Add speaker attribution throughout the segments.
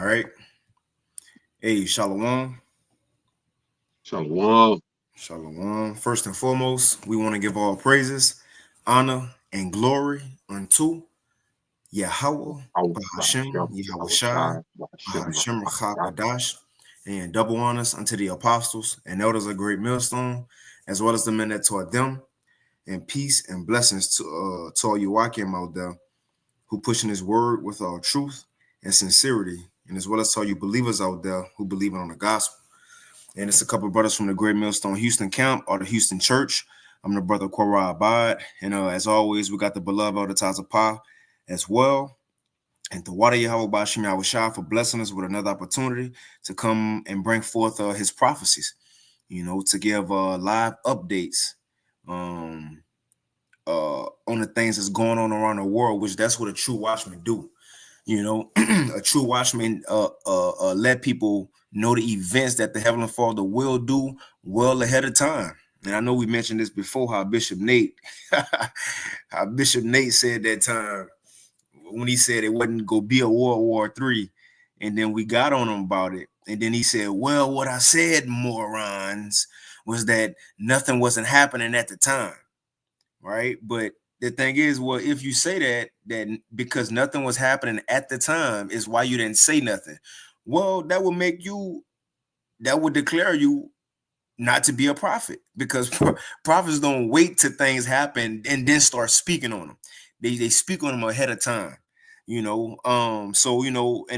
Speaker 1: All right. Hey, Shalom.
Speaker 2: Shalom.
Speaker 1: Shalom. First and foremost, we want to give all praises, honor, and glory unto Yahweh, Bahashem, Yahweh Shai, Bahashem Rakakadash, and double honors unto the apostles and elders of Great Millstone, as well as the men that taught them, and peace and blessings to all you Wakim out there who pushing his word with all truth and sincerity, and as well as to all you believers out there who believe on the gospel. And it's a couple of brothers from the Great Millstone Houston camp or the Houston church. I'm the brother Korah Abad. And as always, we got the beloved Elder Tazapah as well. And the Water Yahweh Bashim Yahweh Shah for blessing us with another opportunity to come and bring forth his prophecies, to give live updates on the things that's going on around the world, which that's what a true watchman do. A true watchman let people know the events that the Heavenly Father will do well ahead of time. And I know we mentioned this before, how Bishop Nate said that time when he said it wasn't gonna be a World War III, and then we got on him about it, and then he said, well, what I said, morons, was that nothing wasn't happening at the time, right? But the thing is, well, if you say that because nothing was happening at the time is why you didn't say nothing, well, that would declare you not to be a prophet, because prophets don't wait till things happen and then start speaking on them. They speak on them ahead of time, and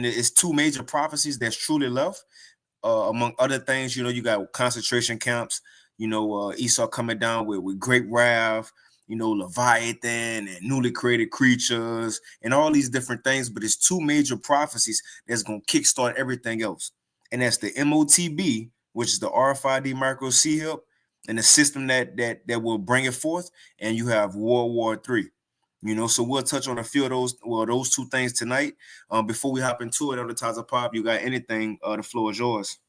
Speaker 1: it's two major prophecies that's truly left. Among other things, you got concentration camps, Esau coming down with great wrath, Leviathan and newly created creatures and all these different things. But it's two major prophecies that's going to kickstart everything else. And that's the MOTB, which is the RFID micro C-HIP, and the system that will bring it forth. And you have World War III. So we'll touch on a few of those two things tonight. Before we hop into it, on the Taza Pop, you got anything? The floor is yours.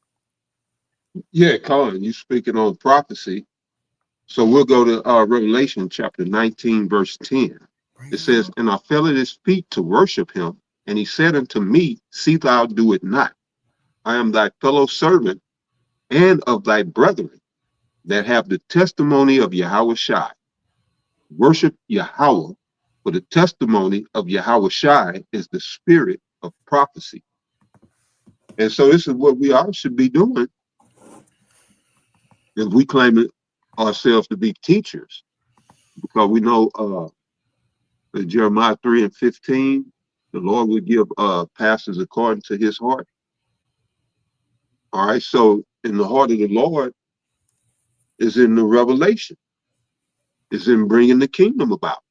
Speaker 2: Yeah, Colin, you speaking on prophecy. So we'll go to Revelation chapter 19, verse 10. It says, and I fell at his feet to worship him, and he said unto me, see thou do it not. I am thy fellow servant and of thy brethren that have the testimony of Yahweh Shai. Worship Yahweh, for the testimony of Yahweh Shai is the spirit of prophecy. And so this is what we all should be doing if we claim ourselves to be teachers, because we know Jeremiah 3:15, the Lord will give pastors according to his heart. All right, so in the heart of the Lord is in the revelation, is in bringing the kingdom about.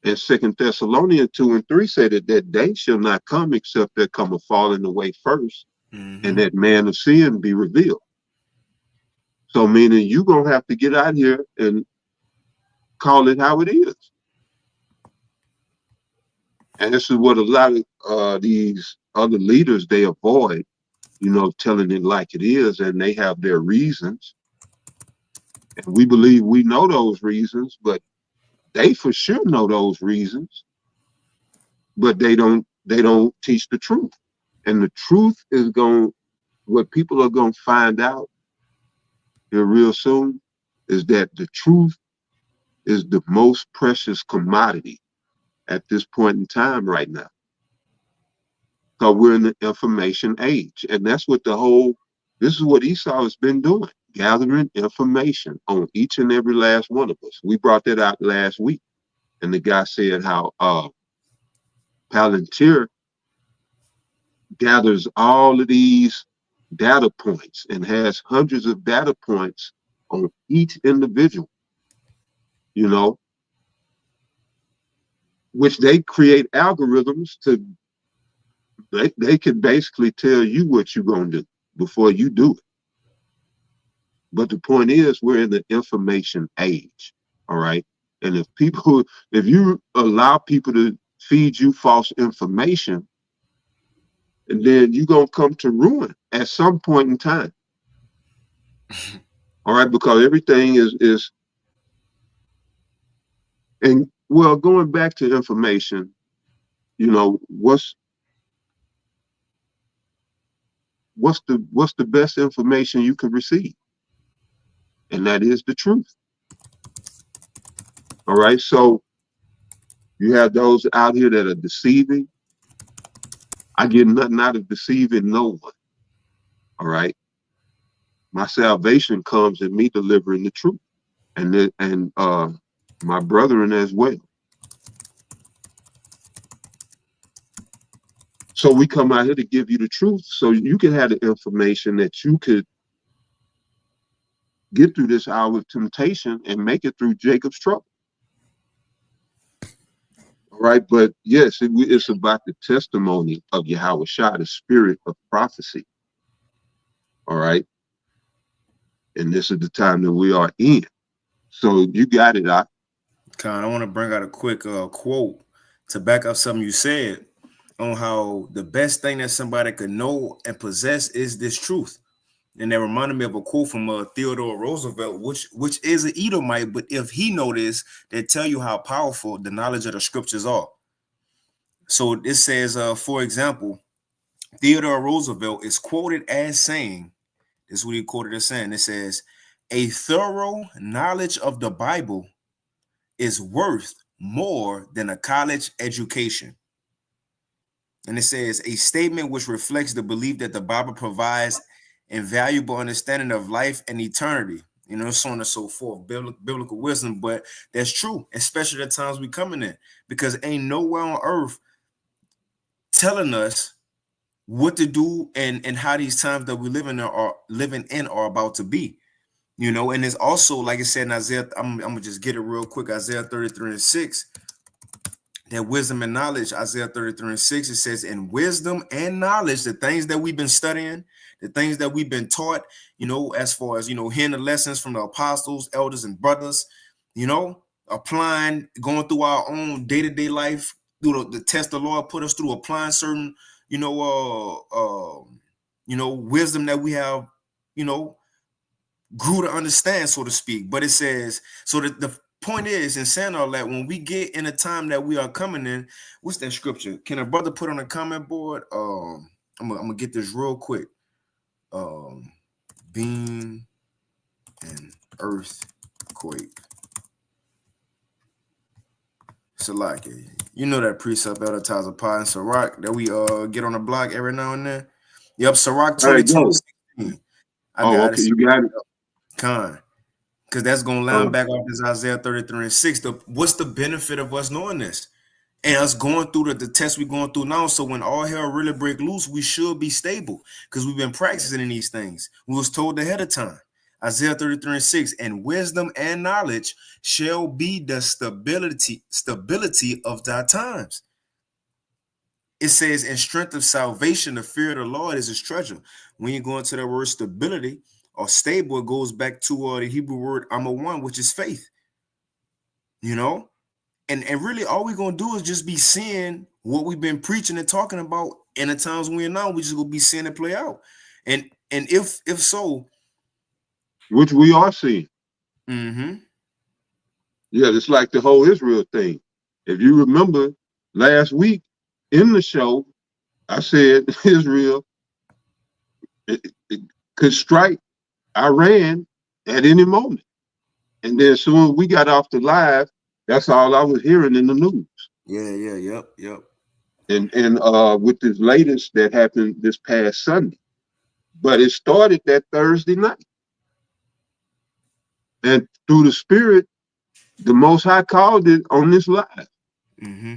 Speaker 2: And 2 Thessalonians 2:3 said that day shall not come except there come a falling away first, and that man of sin be revealed. So meaning you're going to have to get out here and call it how it is. And this is what a lot of these other leaders, they avoid, telling it like it is, and they have their reasons. And we believe we know those reasons, but they for sure know those reasons, but they don't teach the truth. And the truth is what people are going to find out here real soon is that the truth is the most precious commodity at this point in time right now. So we're in the information age. And that's what this is what Esau has been doing, gathering information on each and every last one of us. We brought that out last week. And the guy said how Palantir gathers all of these data points and has hundreds of data points on each individual, which they create algorithms to, they can basically tell you what you're going to do before you do it. But the point is, we're in the information age, all right? And if you allow people to feed you false information, then you're going to come to ruin at some point in time. All right, because everything is, and well, going back to information, what's the best information you can receive, and that is the truth. All right, so you have those out here that are deceiving. I get nothing out of deceiving no one. All right, my salvation comes in me delivering the truth, and my brethren as well. So we come out here to give you the truth, so you can have the information that you could get through this hour of temptation and make it through Jacob's trouble. All right, but yes, it's about the testimony of Yahweh Shah, the spirit of prophecy. All right, and this is the time that we are in. So you got it, I
Speaker 1: want to bring out a quick quote to back up something you said on how the best thing that somebody could know and possess is this truth. And that reminded me of a quote from Theodore Roosevelt, which is an Edomite, but if he noticed, they tell you how powerful the knowledge of the scriptures are. So it says, for example, Theodore Roosevelt is quoted as saying, this is what he quoted as saying, it says, a thorough knowledge of the Bible is worth more than a college education. And it says, a statement which reflects the belief that the Bible provides invaluable understanding of life and eternity, so on and so forth, biblical wisdom. But that's true, especially the times we coming in, because ain't nowhere on earth telling us what to do and how these times that we live in are about to be, and it's also, like I said in Isaiah, I'm gonna just get it real quick, Isaiah 33:6, that wisdom and knowledge, Isaiah 33:6, it says, in wisdom and knowledge, the things that we've been studying, the things that we've been taught, as far as, hearing the lessons from the apostles, elders, and brothers, applying, going through our own day-to-day life, through the test the Lord put us through, applying certain, wisdom that we have, grew to understand, so to speak. But it says, so that the point is, in saying all that, when we get in a time that we are coming in, what's that scripture? Can a brother put on a comment board? I'm gonna get this real quick. Being an earthquake. Salaki. That precept advertiser pod and Sirach that we get on the block every now and then. Yep, Sirach 22:16. I got
Speaker 2: okay,
Speaker 1: it.
Speaker 2: you got it.
Speaker 1: Con. Because that's going to line back off this Isaiah 33:6. What's the benefit of us knowing this? And us going through the test we're going through now. So when all hell really break loose, we should be stable because we've been practicing in these things. We was told ahead of time. Isaiah 33:6, and wisdom and knowledge shall be the stability of thy times. It says, in strength of salvation, the fear of the Lord is his treasure. When you go into the word stability or stable, it goes back to the Hebrew word one, which is faith. And really all we're going to do is just be seeing what we've been preaching and talking about in the times we're now. We just going to be seeing it play out. And if so,
Speaker 2: which we are seeing.
Speaker 1: Mm-hmm.
Speaker 2: Yeah, it's like the whole Israel thing. If you remember last week in the show, I said Israel it could strike Iran at any moment. And then soon as we got off the live, that's all I was hearing in the news.
Speaker 1: Yep.
Speaker 2: And with this latest that happened this past Sunday. But it started that Thursday night. And through the Spirit, the Most High called it on this live.
Speaker 1: Mm-hmm.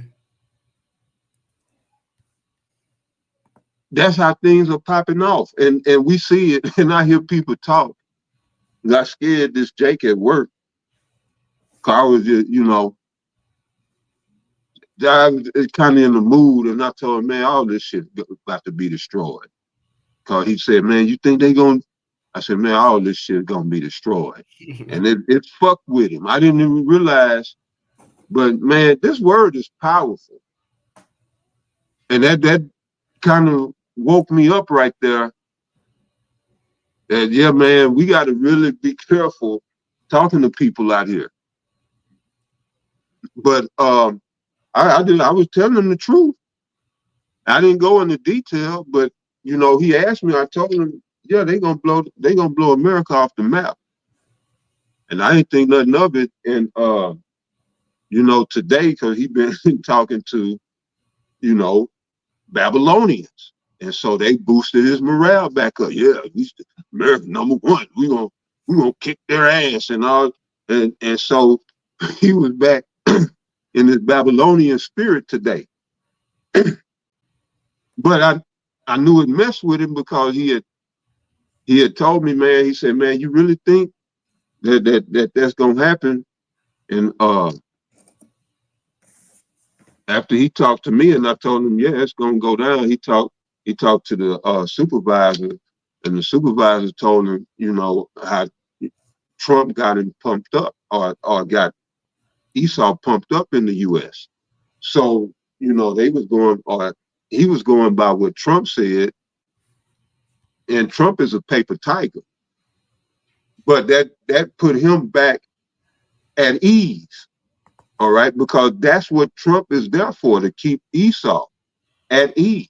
Speaker 2: That's how things are popping off. And we see it, and I hear people talk. I scared this Jake at work. Cause I was just, I was kind of in the mood, and I told him, man, all this shit about to be destroyed. Cause he said, man, you think they gonna? I said, man, all this shit gonna be destroyed. And it fucked with him. I didn't even realize, but man, this word is powerful. And that kind of woke me up right there. That, yeah, man, we got to really be careful talking to people out here. But I was telling them the truth. I didn't go into detail, but you know, he asked me, I told him, yeah, they gonna blow America off the map. And I didn't think nothing of it. And you know, today, because he been talking to, you know, Babylonians. And so they boosted his morale back up. Yeah, America #1. We gonna kick their ass and all. And so he was back in his Babylonian spirit today. But I knew it messed with him because he had told me, man, he said, man, you really think that's gonna happen? And after he talked to me and I told him, yeah, it's gonna go down, he talked to the supervisor, and the supervisor told him, you know, how Trump got him pumped up or got Esau pumped up in the US. So, you know, he was going by what Trump said, and Trump is a paper tiger. But that put him back at ease, all right, because that's what Trump is there for, to keep Esau at ease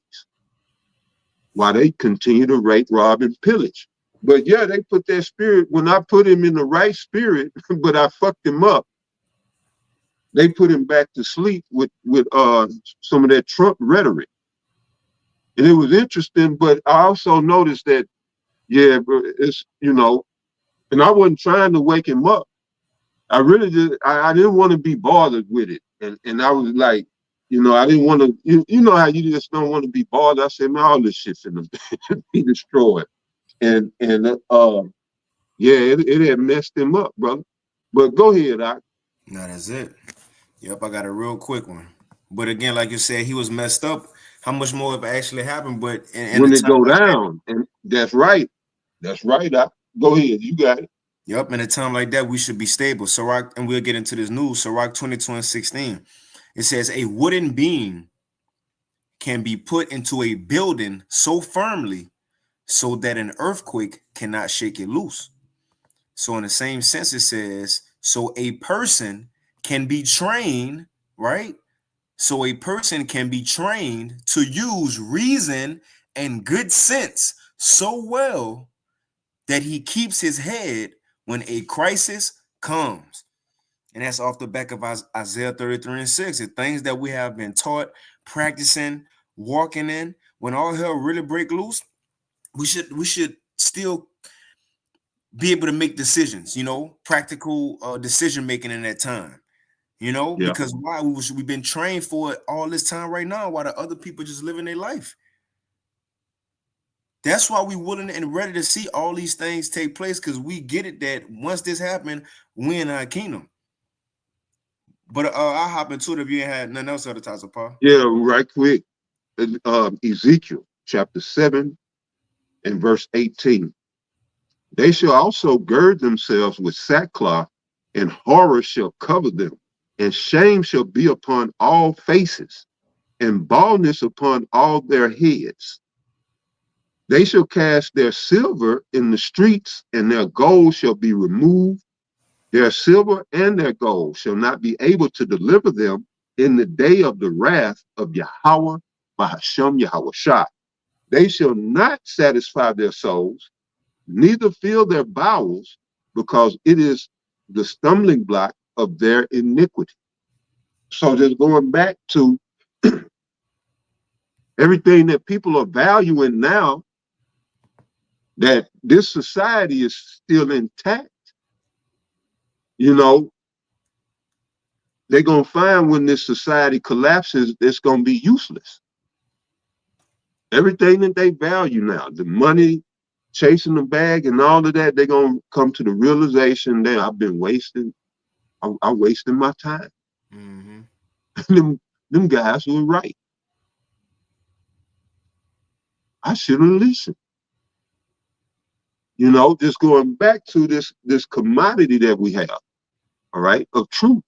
Speaker 2: while they continue to rape, rob, and pillage. But yeah, they put that spirit, when I put him in the right spirit, but I fucked him up, they put him back to sleep with some of that Trump rhetoric. And it was interesting, but I also noticed that, yeah, it's, you know, and I wasn't trying to wake him up. I really did. I didn't want to be bothered with it. And I was like, you know, I didn't want to, you know how you just don't want to be bothered. I said, man, all this shit's gonna be destroyed. And yeah, it had messed him up, brother. But go ahead, Doc.
Speaker 1: No, that's it. Yep, I got a real quick one. But again, like you said, he was messed up. How much more if it actually happened? But in
Speaker 2: When
Speaker 1: a
Speaker 2: it
Speaker 1: time
Speaker 2: go
Speaker 1: like that,
Speaker 2: down, and that's right. That's right, Doc. Go ahead, you got it.
Speaker 1: yep, in a time like that, we should be stable. Sirach, and we'll get into this news. Sirach 22:16. It says, a wooden beam can be put into a building so firmly so that an earthquake cannot shake it loose. So in the same sense, it says, so a person can be trained, right? So a person can be trained to use reason and good sense so well that he keeps his head when a crisis comes. And that's off the back of Isaiah 33:6. The things that we have been taught, practicing, walking in. When all hell really break loose, we should still be able to make decisions, you know, practical decision making in that time, you know,
Speaker 2: Yeah.
Speaker 1: because why we've been trained for it all this time right now, while the other people just living their life. That's why we willing and ready to see all these things take place, because we get it that once this happened, we in our kingdom. But I'll hop into it if you ain't had nothing else at the time, Paul.
Speaker 2: Yeah, right quick. Ezekiel chapter 7 and verse 18. They shall also gird themselves with sackcloth, and horror shall cover them, and shame shall be upon all faces, and baldness upon all their heads. They shall cast their silver in the streets, and their gold shall be removed. Their silver and their gold shall not be able to deliver them in the day of the wrath of Yahweh, Bahashem Yahweh Shah. They shall not satisfy their souls, neither fill their bowels, because it is the stumbling block of their iniquity. So just going back to everything that people are valuing now, that this society is still intact, you know, they're going to find when this society collapses, it's going to be useless. Everything that they value now, the money, chasing the bag and all of that, they're going to come to the realization that I've been wasting, I'm wasting my time. Mm-hmm. them guys were right. I should have listened. You know, just going back to this commodity that we have, all right, of truth.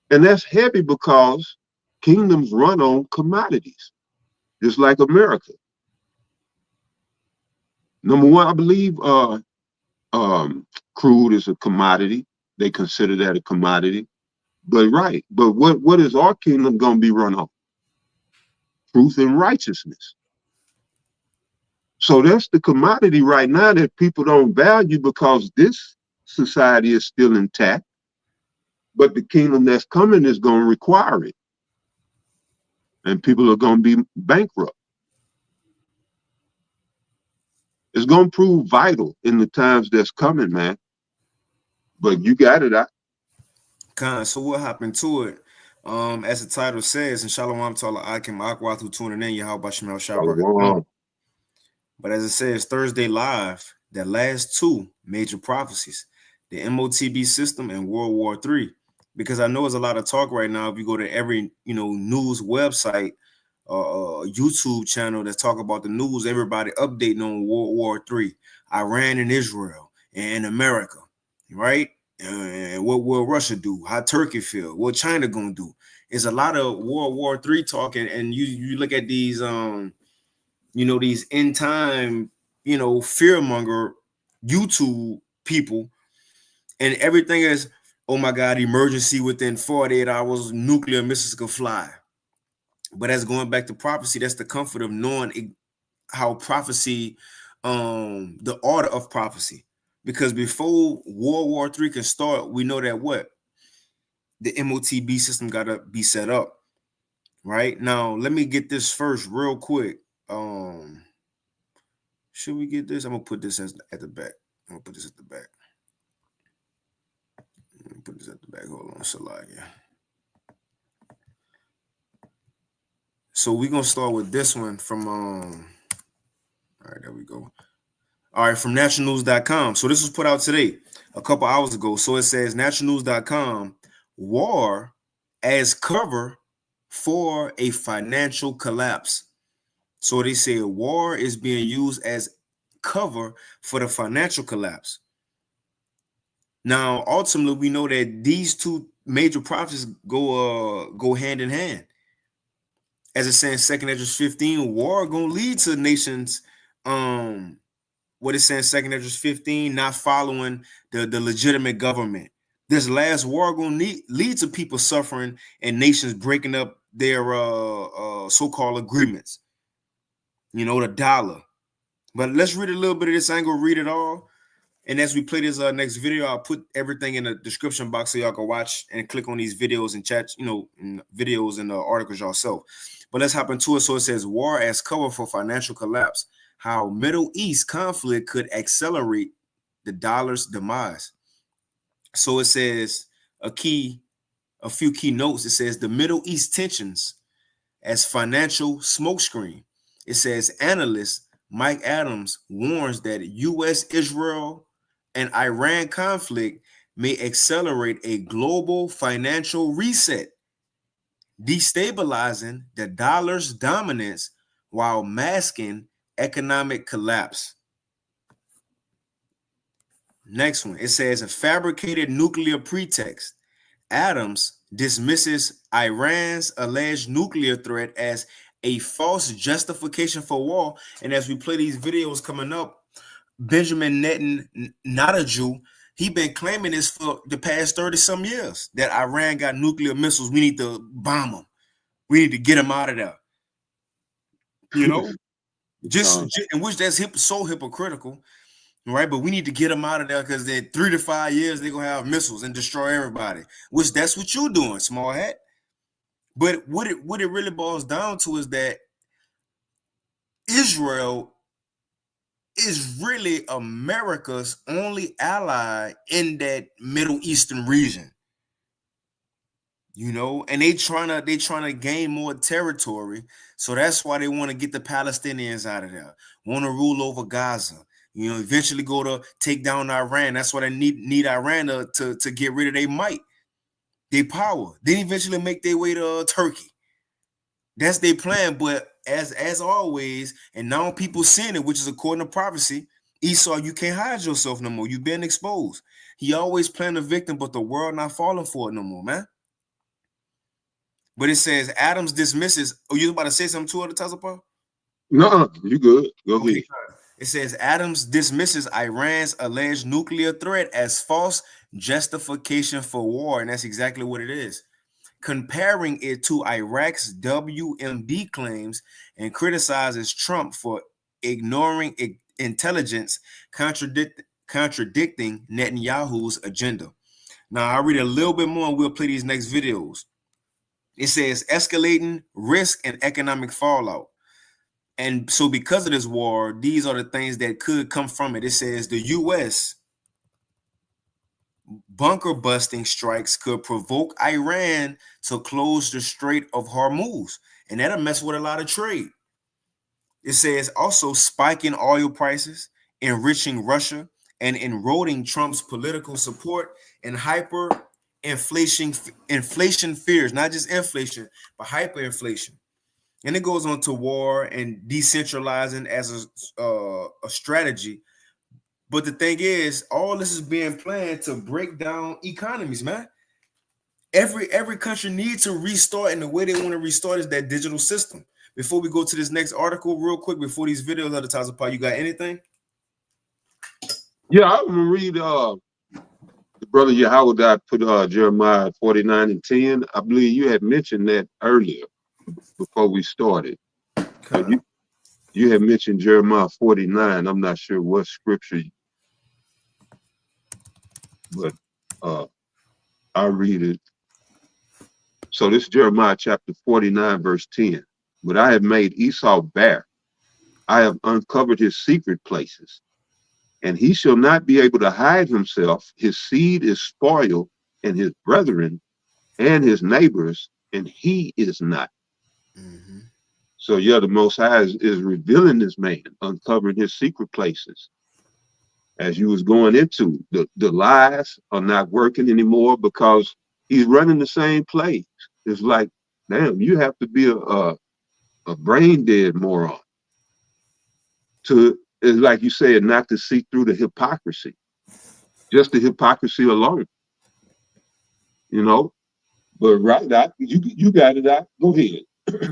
Speaker 2: And that's heavy because kingdoms run on commodities, just like America. Number one, I believe crude is a commodity. They consider that a commodity. But right, but what is our kingdom going to be run on? Truth and righteousness. So that's the commodity right now that people don't value because this society is still intact, but the kingdom that's coming is going to require it. And people are going to be bankrupt. It's going to prove vital in the times that's coming, man. But you got it.
Speaker 1: So what happened to it? As the title says, and Shalom Tala Akim Akwathu tuning in, Yahweh Shemel Shabrak. But as it says, Thursday Live, the last two major prophecies, the MOTB system and World War III. Because I know there's a lot of talk right now. If you go to every news website, YouTube channel that talk about the news, everybody updating on World War III, Iran and Israel and America, right? And what will Russia do? How Turkey feel? What China gonna do? It's a lot of World War III talking, and you look at these these end time, fearmonger YouTube people, and everything is, oh my God, emergency within 48 hours, nuclear missiles could fly. But that's going back to prophecy. That's the comfort of knowing how prophecy, the order of prophecy. Because before World War III can start, we know that what? The MOTB system got to be set up. Right? Now, let me get this first real quick. Should we get this? I'm going to put this at the back. I'm going to put this at the back. Put this at the back. Hold on, Salakia. So we're going to start with this one from, all right, there we go. All right, from nationalnews.com. So this was put out today, a couple hours ago. So it says nationalnews.com, war as cover for a financial collapse. So they say war is being used as cover for the financial collapse. Now, ultimately, we know that these two major prophecies go hand in hand. As it says in 2nd Esdras 15, war gonna lead to nations. What it says in 2nd Esdras 15, not following the legitimate government. This last war gonna lead to people suffering and nations breaking up their so-called agreements. The dollar. But let's read a little bit of this. I ain't gonna read it all. And as we play this next video, I'll put everything in the description box so y'all can watch and click on these videos and chat, and videos and articles yourself. But let's hop into it. So it says, war as cover for financial collapse. How Middle East conflict could accelerate the dollar's demise. So it says a few key notes. It says the Middle East tensions as financial smokescreen. It says analyst Mike Adams warns that U.S., Israel, and Iran conflict may accelerate a global financial reset, destabilizing the dollar's dominance while masking economic collapse. Next one, it says a fabricated nuclear pretext. Adams dismisses Iran's alleged nuclear threat as a false justification for war. And as we play these videos coming up, Benjamin Netanyahu, he been claiming this for the past 30-some years, that Iran got nuclear missiles. We need to bomb them. We need to get them out of there. In which that's so hypocritical, right? But we need to get them out of there because in 3 to 5 years, they're going to have missiles and destroy everybody, which that's what you're doing, small hat. But what it really boils down to is that Israel is really America's only ally in that Middle Eastern region. And they trying to gain more territory. So that's why they want to get the Palestinians out of there, want to rule over Gaza, eventually go to take down Iran. That's why they need Iran to get rid of their might, their power. Then eventually make their way to Turkey. That's their plan. But as always, and now people seeing it, which is according to prophecy, Esau, you can't hide yourself no more. You've been exposed. He always playing the victim, but the world not falling for it no more, man. But it says Adams dismisses. Oh, you about to say something to her, Tazapa?
Speaker 2: No, you good. Go ahead.
Speaker 1: It says Adams dismisses Iran's alleged nuclear threat as false justification for war, and that's exactly what it is. Comparing it to Iraq's WMD claims and criticizes Trump for ignoring intelligence, contradicting Netanyahu's agenda. Now, I'll read a little bit more and we'll play these next videos. It says escalating risk and economic fallout. And so because of this war, these are the things that could come from it. It says the U.S. bunker busting strikes could provoke Iran to close the Strait of Hormuz. And that'll mess with a lot of trade. It says also spiking oil prices, enriching Russia, and eroding Trump's political support and inflation fears, not just inflation, but hyperinflation. And it goes on to war and decentralizing as a strategy. But the thing is, all this is being planned to break down economies, man. Every country needs to restart, and the way they want to restart is that digital system. Before we go to this next article, real quick, before these videos at the top of the pile, you got anything?
Speaker 2: Yeah, I'm gonna read the brother Yahweh put Jeremiah 49:10. I believe you had mentioned that earlier before we started.
Speaker 1: Okay.
Speaker 2: You had mentioned Jeremiah 49. I'm not sure what scripture, but I'll read it. So this is Jeremiah chapter 49, verse 10. But I have made Esau bare. I have uncovered his secret places, and he shall not be able to hide himself. His seed is spoiled, and his brethren and his neighbors, and he is not. Mm-hmm. So yeah, the Most High is revealing this man, uncovering his secret places. As you was going into, the lies are not working anymore because he's running the same plays. It's like, damn, you have to be a brain dead moron to, it's like you said, not to see through the hypocrisy, just the hypocrisy alone. You know, but right out, you got it out. Go ahead.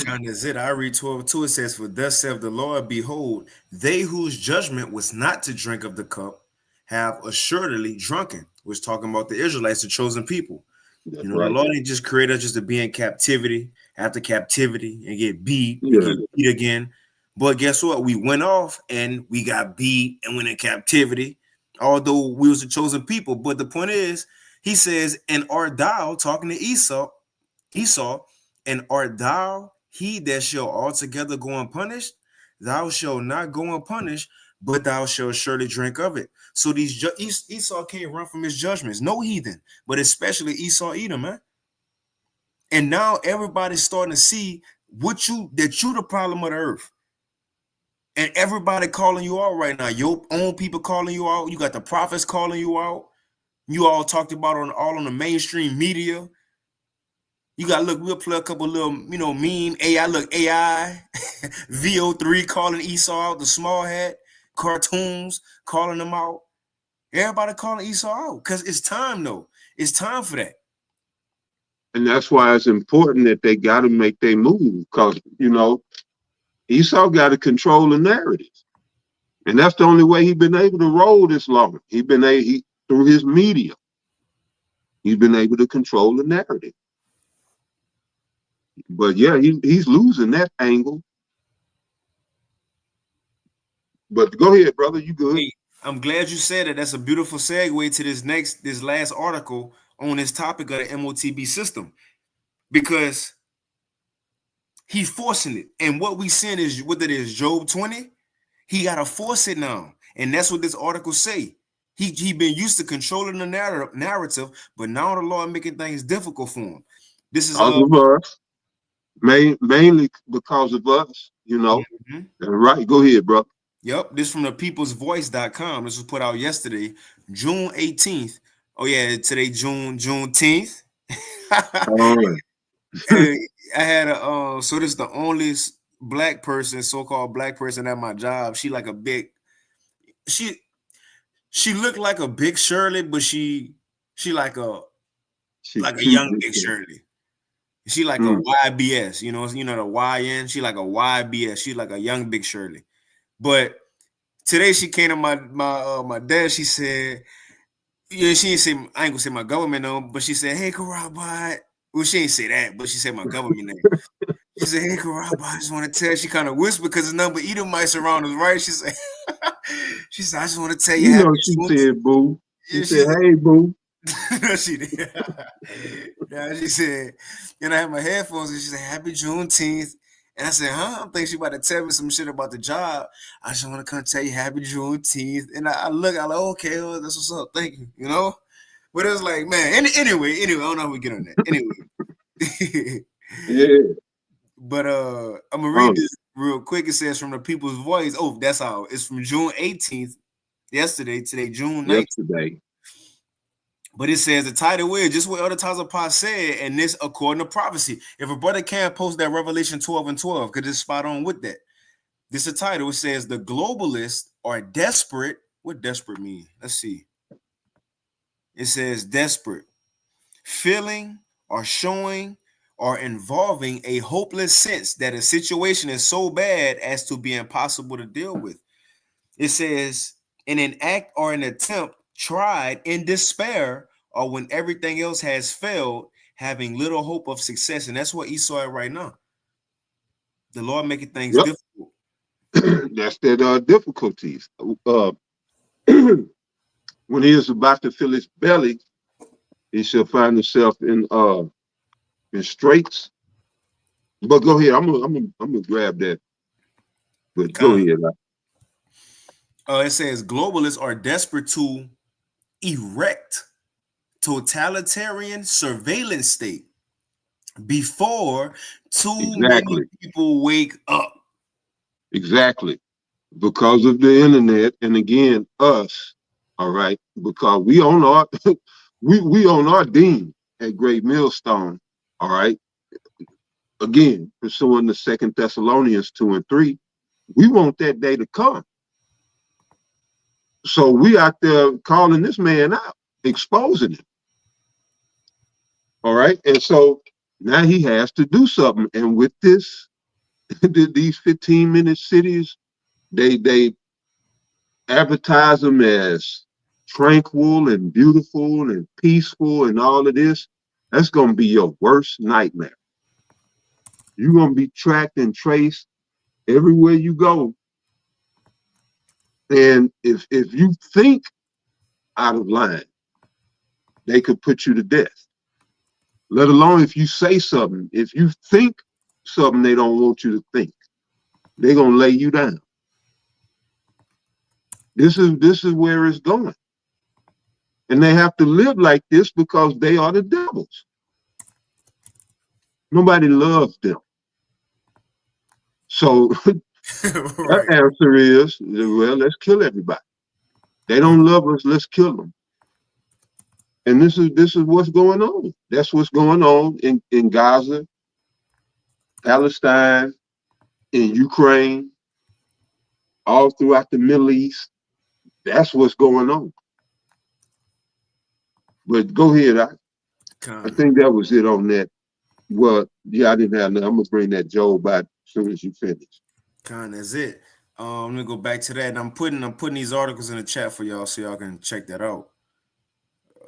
Speaker 1: And is it. I read 12:2. It says, "For thus saith the Lord, behold, they whose judgment was not to drink of the cup have assuredly drunken." We're talking about the Israelites, the chosen people. That's you know, right. The Lord ain't just create us just to be in captivity after captivity and get beat and get beat again. But guess what? We went off and we got beat and went in captivity, although we was the chosen people. But the point is, he says, "And art thou," talking to Esau, "and art thou he that shall altogether go unpunished? Thou shalt not go unpunished, but thou shalt surely drink of it." So these Esau can't run from his judgments. No heathen, but especially Esau Edom, man. And now everybody's starting to see that you the problem of the earth. And everybody calling you out right now. Your own people calling you out. You got the prophets calling you out. You all talked about all on the mainstream media. You got to look, we'll play a couple little, meme AI, look, AI, WW3 calling Esau out, the small hat, cartoons calling them out. Everybody calling Esau out because it's time, though. It's time for that.
Speaker 2: And that's why it's important that they got to make their move because, Esau got to control the narrative. And that's the only way he's been able to roll this long. Through his media, he's been able to control the narrative. But yeah, he's losing that angle. But go ahead, brother. You good?
Speaker 1: Hey, I'm glad you said it. That's a beautiful segue to this last article on this topic of the MOTB system, because he's forcing it. And what we seeing is what it is, Job 20. He got to force it now, and that's what this article say. He been used to controlling the narrative, but now the Lord making things difficult for him. This is
Speaker 2: mainly because of us, Mm-hmm. Right, go ahead, bro.
Speaker 1: Yep, this from the peoplesvoice.com. This was put out yesterday, June 18th. Oh yeah, today Juneteenth. All right. I had so this is the only black person, so-called black person at my job. She like a big, she looked like a big Shirley, but she like a young big Shirley. She like a YBS, the YN. She like a YBS. She like a young big Shirley. But today she came to my dad. She said, she didn't say, I ain't gonna say my government name, but she said, "Hey, Karabot." Well, she ain't say that, but she said my government name. She said, "Hey, Karaba, I just want to tell you." She kind of whispered because there's number Edomites around us, right? She said, "She said, I just want to tell you
Speaker 2: You
Speaker 1: happy
Speaker 2: know, she
Speaker 1: Juneteenth."
Speaker 2: said, boo. She
Speaker 1: Yeah, she
Speaker 2: said,
Speaker 1: said,
Speaker 2: hey, boo.
Speaker 1: no, she did. Yeah, she said, and I had my headphones, and she said, "Happy Juneteenth." And I said, "Huh?" I'm thinking she about to tell me some shit about the job. I just want to come tell you happy Juneteenth. And I look, I like, okay, well, that's what's up. Thank you. You know? But it was like, man, anyway, I don't know how we get on that. Anyway.
Speaker 2: Yeah.
Speaker 1: But I'm gonna read
Speaker 2: Um,
Speaker 1: this real quick. It says from the people's voice. Oh, that's how it's from June 18th, yesterday, today, June 19th.
Speaker 2: yesterday.
Speaker 1: But it says the title is just what Elder Tazapah said, and this according to prophecy. If a brother can't post that Revelation 12 and 12, because it's spot on with that. This is a title. It says the globalists are desperate. What desperate mean? Let's see. It says desperate, feeling or showing or involving a hopeless sense that a situation is so bad as to be impossible to deal with. It says in an act or an attempt tried in despair or when everything else has failed, having little hope of success. And that's what Esau is right now. The Lord making things
Speaker 2: Yep.
Speaker 1: difficult.
Speaker 2: That's that difficulties. When he is about to fill his belly, he shall find himself in straits. But go ahead. I'm gonna grab that. But go ahead.
Speaker 1: It says globalists are desperate to erect totalitarian surveillance state before too many
Speaker 2: Exactly.
Speaker 1: people wake up.
Speaker 2: Exactly. Because of the internet, and again, us. All right. Because we own our we own our dean at Great Millstone. All right. Again, pursuing the Second Thessalonians 2 and 3, we want that day to come. So we out there calling this man out, exposing him. All right. And so now he has to do something. And with this, these 15-minute cities, they advertise them as tranquil and beautiful and peaceful and all of this. That's going to be your worst nightmare. You're going to be tracked and traced everywhere you go. And if you think out of line, they could put you to death. Let alone if you say something. If you think something they don't want you to think, they're going to lay you down. This is where it's going. And they have to live like this because they are the devils. Nobody loves them. So that
Speaker 1: Right.
Speaker 2: answer is, well, let's kill everybody. They don't love us, let's kill them. And this is what's going on. That's what's going on in Gaza, Palestine, in Ukraine, all throughout the Middle East. That's what's going on. But go ahead. I think that was it on that. Well, yeah, I didn't have nothing. I'm gonna bring that Joe back as soon as you finish.
Speaker 1: That's it. Let me go back to that. And I'm putting these articles in the chat for y'all so y'all can check that out.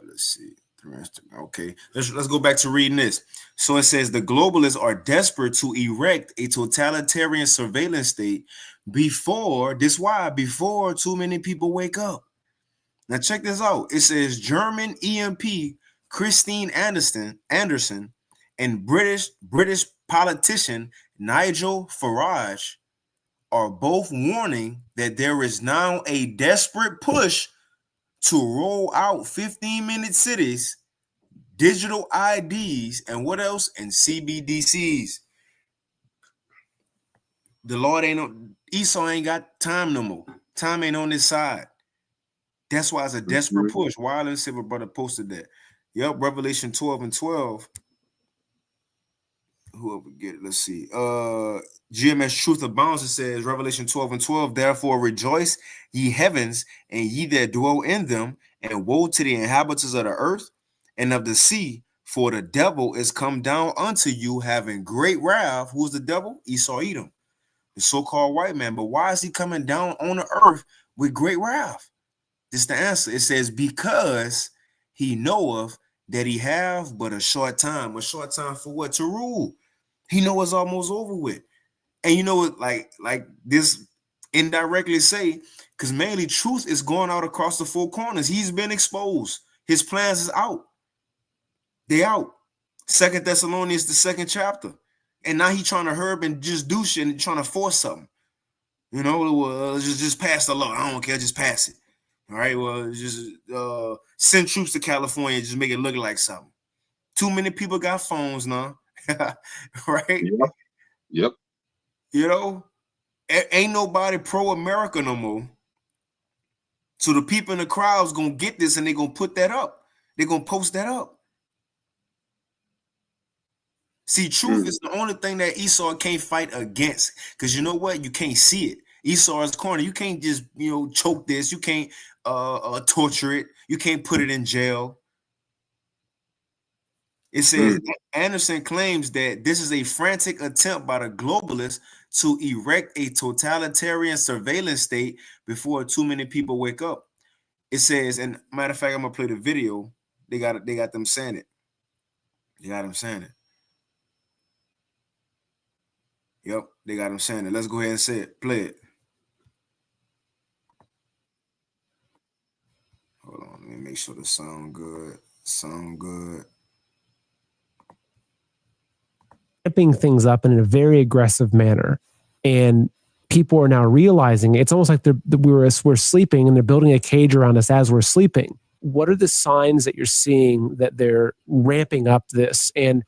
Speaker 1: Let's see. Okay, let's go back to reading this. So it says the globalists are desperate to erect a totalitarian surveillance state before too many people wake up. Now check this out. It says German EMP Christine Anderson and British politician Nigel Farage are both warning that there is now a desperate push to roll out 15-minute cities, digital IDs, and what else? And CBDCs. The Lord ain't on Esau ain't got time no more. Time ain't on this side. That's why it's a desperate push. Wild and Silver Brother posted that. Yep, Revelation 12 and 12. Whoever get it, let's see. GMS Truth Abounds, it says Revelation 12 and 12. Therefore rejoice, ye heavens, and ye that dwell in them, and woe to the inhabitants of the earth and of the sea, for the devil is come down unto you, having great wrath. Who's the devil? Esau Edom, the so-called white man. But why is he coming down on the earth with great wrath? This is the answer. It says, because he knoweth that he have but a short time. A short time for what? To rule. He know it's almost over with. And you know what, like this indirectly say, because mainly truth is going out across the four corners. He's been exposed. His plans is out. They out. Second Thessalonians, the second chapter. And now he trying to herb and just do shit and trying to force something. You know, well, just pass the law. I don't care, just pass it. All right, well, just send troops to California, just make it look like something. Too many people got phones now, right?
Speaker 2: Yep. Yep.
Speaker 1: You know, ain't nobody pro-America no more. So the people in the crowd's gonna get this and they're gonna put that up. They're gonna post that up. See, truth is the only thing that Esau can't fight against. Because you know what? You can't see it. Esau's corner. You can't just, choke this. You can't torture it. You can't put it in jail. It says Anderson claims that this is a frantic attempt by the globalists to erect a totalitarian surveillance state before too many people wake up. It says, and matter of fact, I'm gonna play the video. They got them saying it. They got them saying it. Yep, they got them saying it. Let's go ahead and say it. Play it. Hold on, let me make sure the sound good. Sound good.
Speaker 3: Ramping things up in a very aggressive manner, and people are now realizing it's almost like we're sleeping and they're building a cage around us as we're sleeping. What are the signs that you're seeing that they're ramping up this, and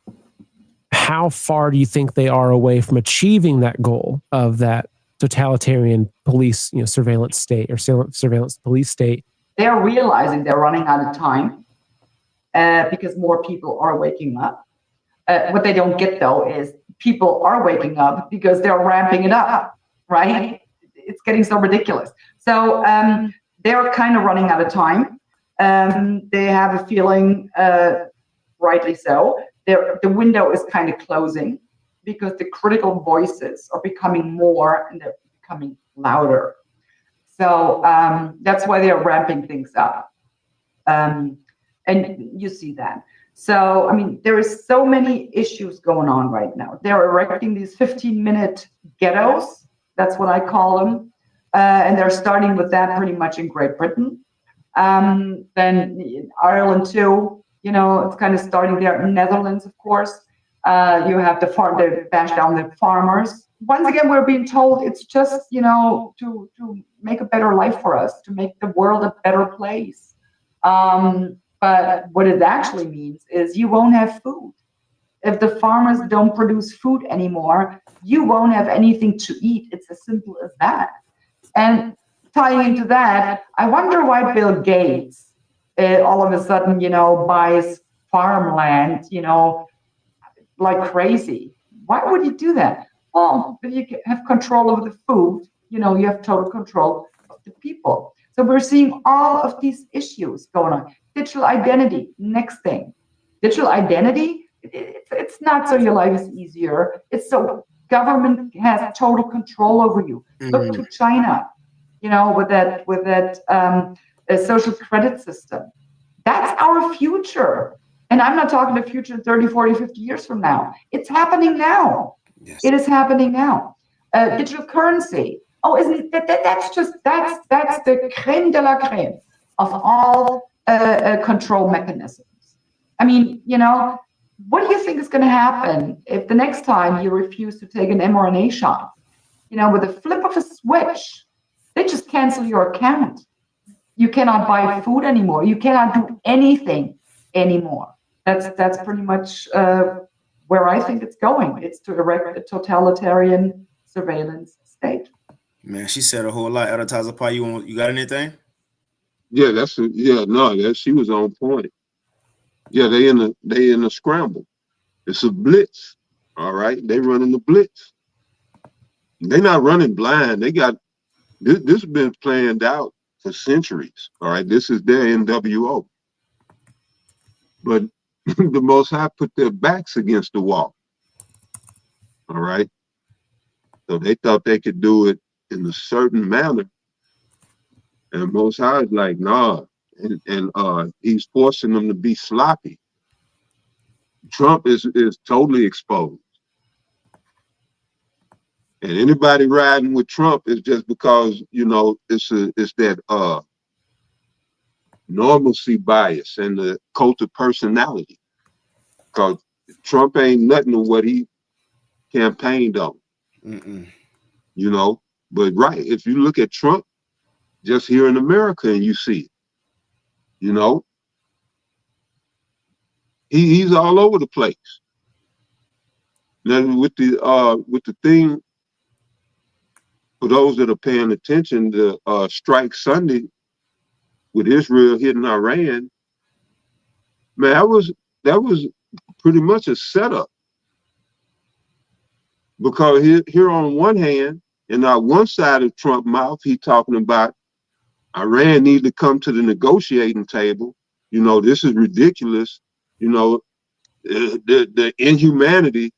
Speaker 3: how far do you think they are away from achieving that goal of that totalitarian police, surveillance state or surveillance police state?
Speaker 4: They're realizing they're running out of time because more people are waking up. What they don't get, though, is people are waking up because they're ramping it up, right? It's getting so ridiculous. So they're kind of running out of time. They have a feeling, rightly so, the window is kind of closing because the critical voices are becoming more and they're becoming louder. So that's why they're ramping things up. And you see that. So, I mean, there is so many issues going on right now. They're erecting these 15-minute ghettos. That's what I call them. And they're starting with that pretty much in Great Britain. Then in Ireland, too, it's kind of starting there. In Netherlands, of course. You have they bash down the farmers. Once again, we're being told it's just, to make a better life for us, to make the world a better place. But what it actually means is you won't have food. If the farmers don't produce food anymore, you won't have anything to eat. It's as simple as that. And tying into that, I wonder why Bill Gates all of a sudden, buys farmland, like crazy. Why would you do that? Well, if you have control over the food, you have total control of the people. So we're seeing all of these issues going on. Digital identity, next thing. Digital identity, it's not so your life is easier. It's so government has total control over you. Look to China, with that social credit system. That's our future. And I'm not talking the future 30, 40, 50 years from now. It's happening now. Yes. It is happening now. Digital currency. Oh, isn't that's the creme de la creme of all control mechanisms. I mean, what do you think is going to happen if the next time you refuse to take an mRNA shot? With a flip of a switch, they just cancel your account. You cannot buy food anymore. You cannot do anything anymore. That's pretty much where I think it's going. It's to erect a totalitarian surveillance state.
Speaker 1: Man, she said a whole lot. Advertiser Pie, you got anything?
Speaker 2: Yeah, she was on point. Yeah, they in a scramble. It's a blitz. All right, they running the blitz. They're not running blind. They got this has been planned out for centuries. All right, this is their NWO. But the Most High put their backs against the wall. All right, so they thought they could do it in a certain manner. And Most High is like, nah. And he's forcing them to be sloppy. Trump is totally exposed. And anybody riding with Trump is just because, you know, it's that normalcy bias and the cult of personality. Because Trump ain't nothing to what he campaigned on. You know, but right, if you look at Trump just here in America and you see it, you know, he's all over the place. Now with the thing, for those that are paying attention, the strike Sunday with Israel hitting Iran, man, that was pretty much a setup. Because here on one hand, and on one side of Trump's mouth, he talking about Iran need to come to the negotiating table. You know, this is ridiculous. You know, the inhumanity.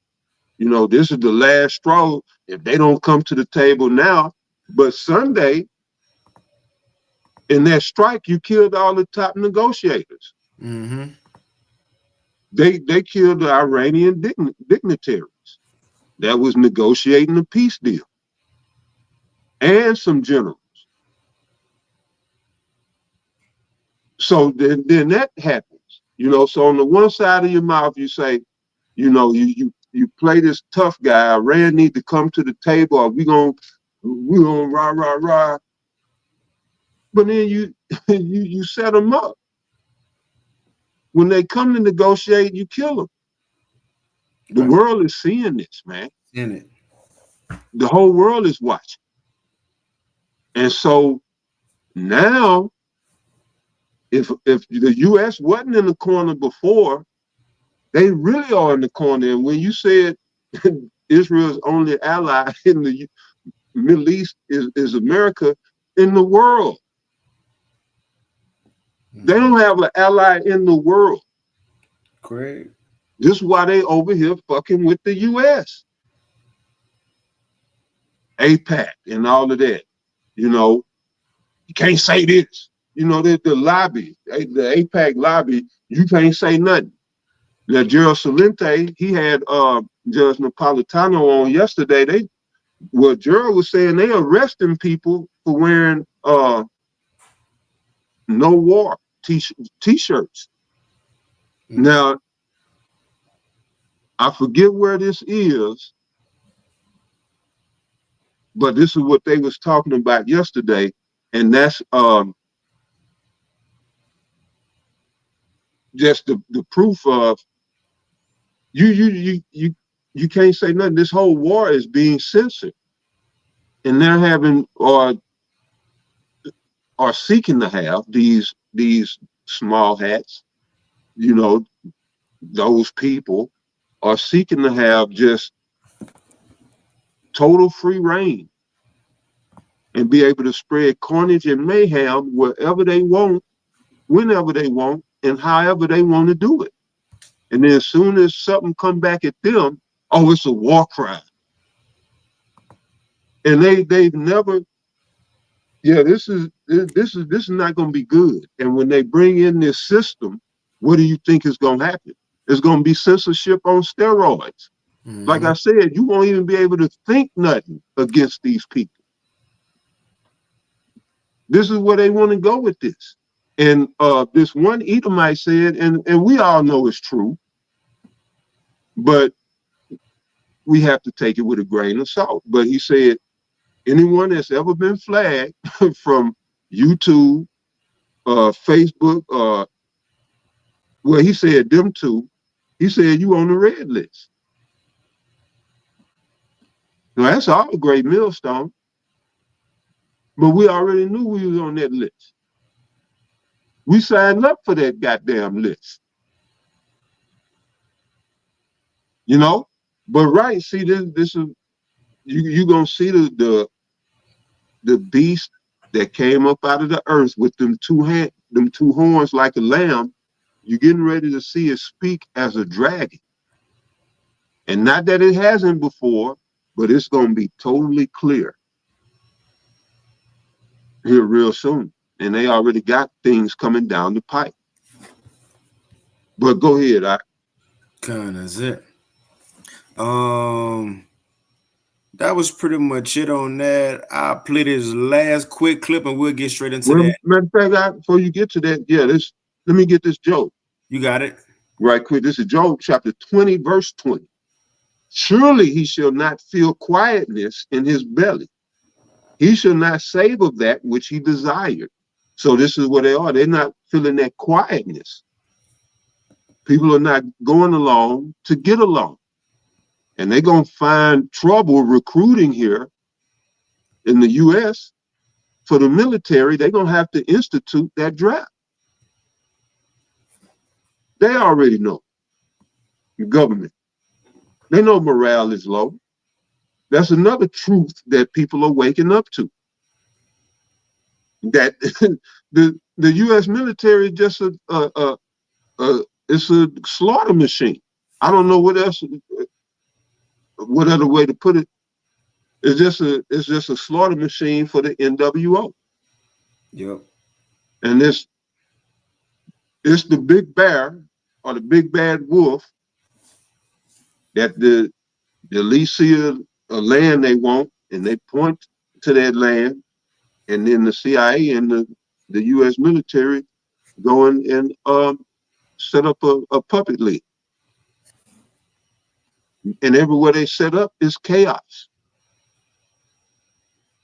Speaker 2: You know, this is the last straw. If they don't come to the table now, but Sunday, in that strike, you killed all the top negotiators. They killed the Iranian dignitaries that was negotiating a peace deal, and some generals. So then that happens, you know. So on the one side of your mouth, you say, you know, you play this tough guy. Iran need to come to the table, or we gonna rah rah rah. But then you set them up. When they come to negotiate, you kill them. The world is seeing this, man.
Speaker 1: In it.
Speaker 2: The whole world is watching. And so now, if the U.S. wasn't in the corner before, they really are in the corner. And when you said Israel's only ally in the Middle East is America, in the world, they don't have an ally in the world.
Speaker 1: Correct.
Speaker 2: This is why they over here fucking with the U.S. APAC and all of that. You know, you can't say this. You know, the lobby, the APAC lobby, you can't say nothing. Now, Gerald Salente, he had Judge Napolitano on yesterday. Gerald was saying they arresting people for wearing no war t-shirts. Now, I forget where this is, but this is what they was talking about yesterday, and that's just the proof of you can't say nothing. This whole war is being censored, and they're having or seeking to have these small hats. You know, those people are seeking to have just total free reign and be able to spread carnage and mayhem wherever they want, whenever they want, and however they want to do it. And then as soon as something come back at them, oh, it's a war crime. And they've never, this is not going to be good. And when they bring in this system, what do you think is going to happen? It's going to be censorship on steroids. Like I said, you won't even be able to think nothing against these people. This is where they want to go with this. And this one Edomite said, and we all know it's true, but we have to take it with a grain of salt. But he said, anyone that's ever been flagged from YouTube, Facebook, well, he said them two, he said you on the red list. Now, that's all a great millstone. But we already knew we was on that list. We signed up for that goddamn list. You know? But right, see, this is you gonna see the beast that came up out of the earth with them two horns like a lamb. You're getting ready to see it speak as a dragon. And not that it hasn't before, but it's gonna be totally clear here real soon. And they already got things coming down the pipe. But go ahead,
Speaker 1: Kind of it. That was pretty much it on that. I'll play this last quick clip and we'll get straight into
Speaker 2: Well,
Speaker 1: that.
Speaker 2: matter of fact, before you get to that, yeah, let me get this Job.
Speaker 1: You got it.
Speaker 2: Right quick. This is Job chapter 20, verse 20. Surely he shall not feel quietness in his belly. He shall not save of that which he desired. So this is where they are. They're not feeling that quietness. People are not going along to get along. And they're going to find trouble recruiting here in the U.S. for the military. They're going to have to institute that draft. They already know. The government. They know morale is low. That's another truth that people are waking up to. That the U.S. military is just it's a slaughter machine. I don't know what else, what other way to put it. It's just a slaughter machine for the NWO.
Speaker 1: Yep.
Speaker 2: And it's the big bear or the big bad wolf that the least see a land they want, and they point to that land, and then the CIA and the U.S. military go and set up a puppet league. And everywhere they set up is chaos.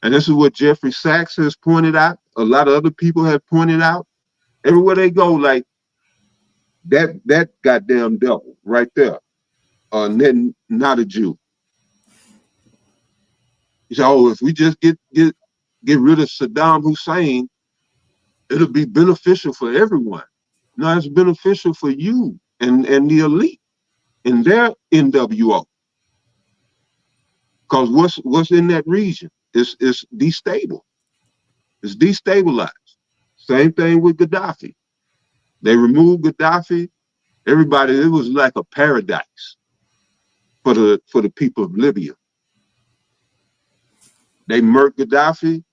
Speaker 2: And this is what Jeffrey Sachs has pointed out. A lot of other people have pointed out. Everywhere they go, like that goddamn devil right there. Then not a Jew. He said, "Oh, if we just get rid of Saddam Hussein, it'll be beneficial for everyone." No, it's beneficial for you and the elite and their NWO. Because what's in that region is destable. It's destabilized. Same thing with Gaddafi. They removed Gaddafi. Everybody, it was like a paradise for the people of Libya. They murked Gaddafi.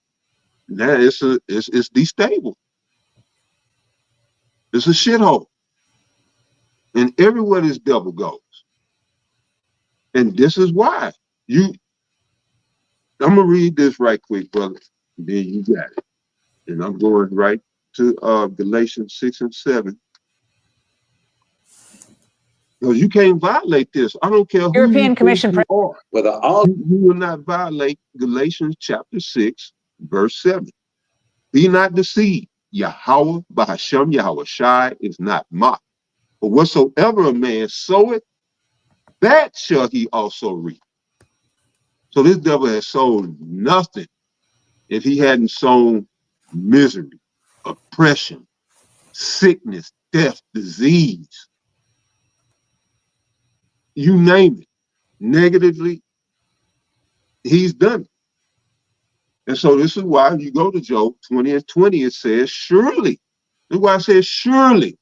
Speaker 2: Now it's destable. It's a shithole. And everywhere this devil goes. And this is why. I'm gonna read this right quick, brother. And then you got it. And I'm going right to Galatians 6 and 7. Because you can't violate this. I don't care who
Speaker 5: European Commission
Speaker 2: you are. Whether you will not violate Galatians chapter 6, verse 7. Be not deceived. Yahweh Bahashem Yahweh Shai is not mocked. For whatsoever a man soweth, that shall he also reap. So this devil has sown nothing if he hadn't sown misery, oppression, sickness, death, disease. You name it. Negatively, he's done it. And so this is why you go to Job 20 and 20, it says, surely. That's why I said, surely.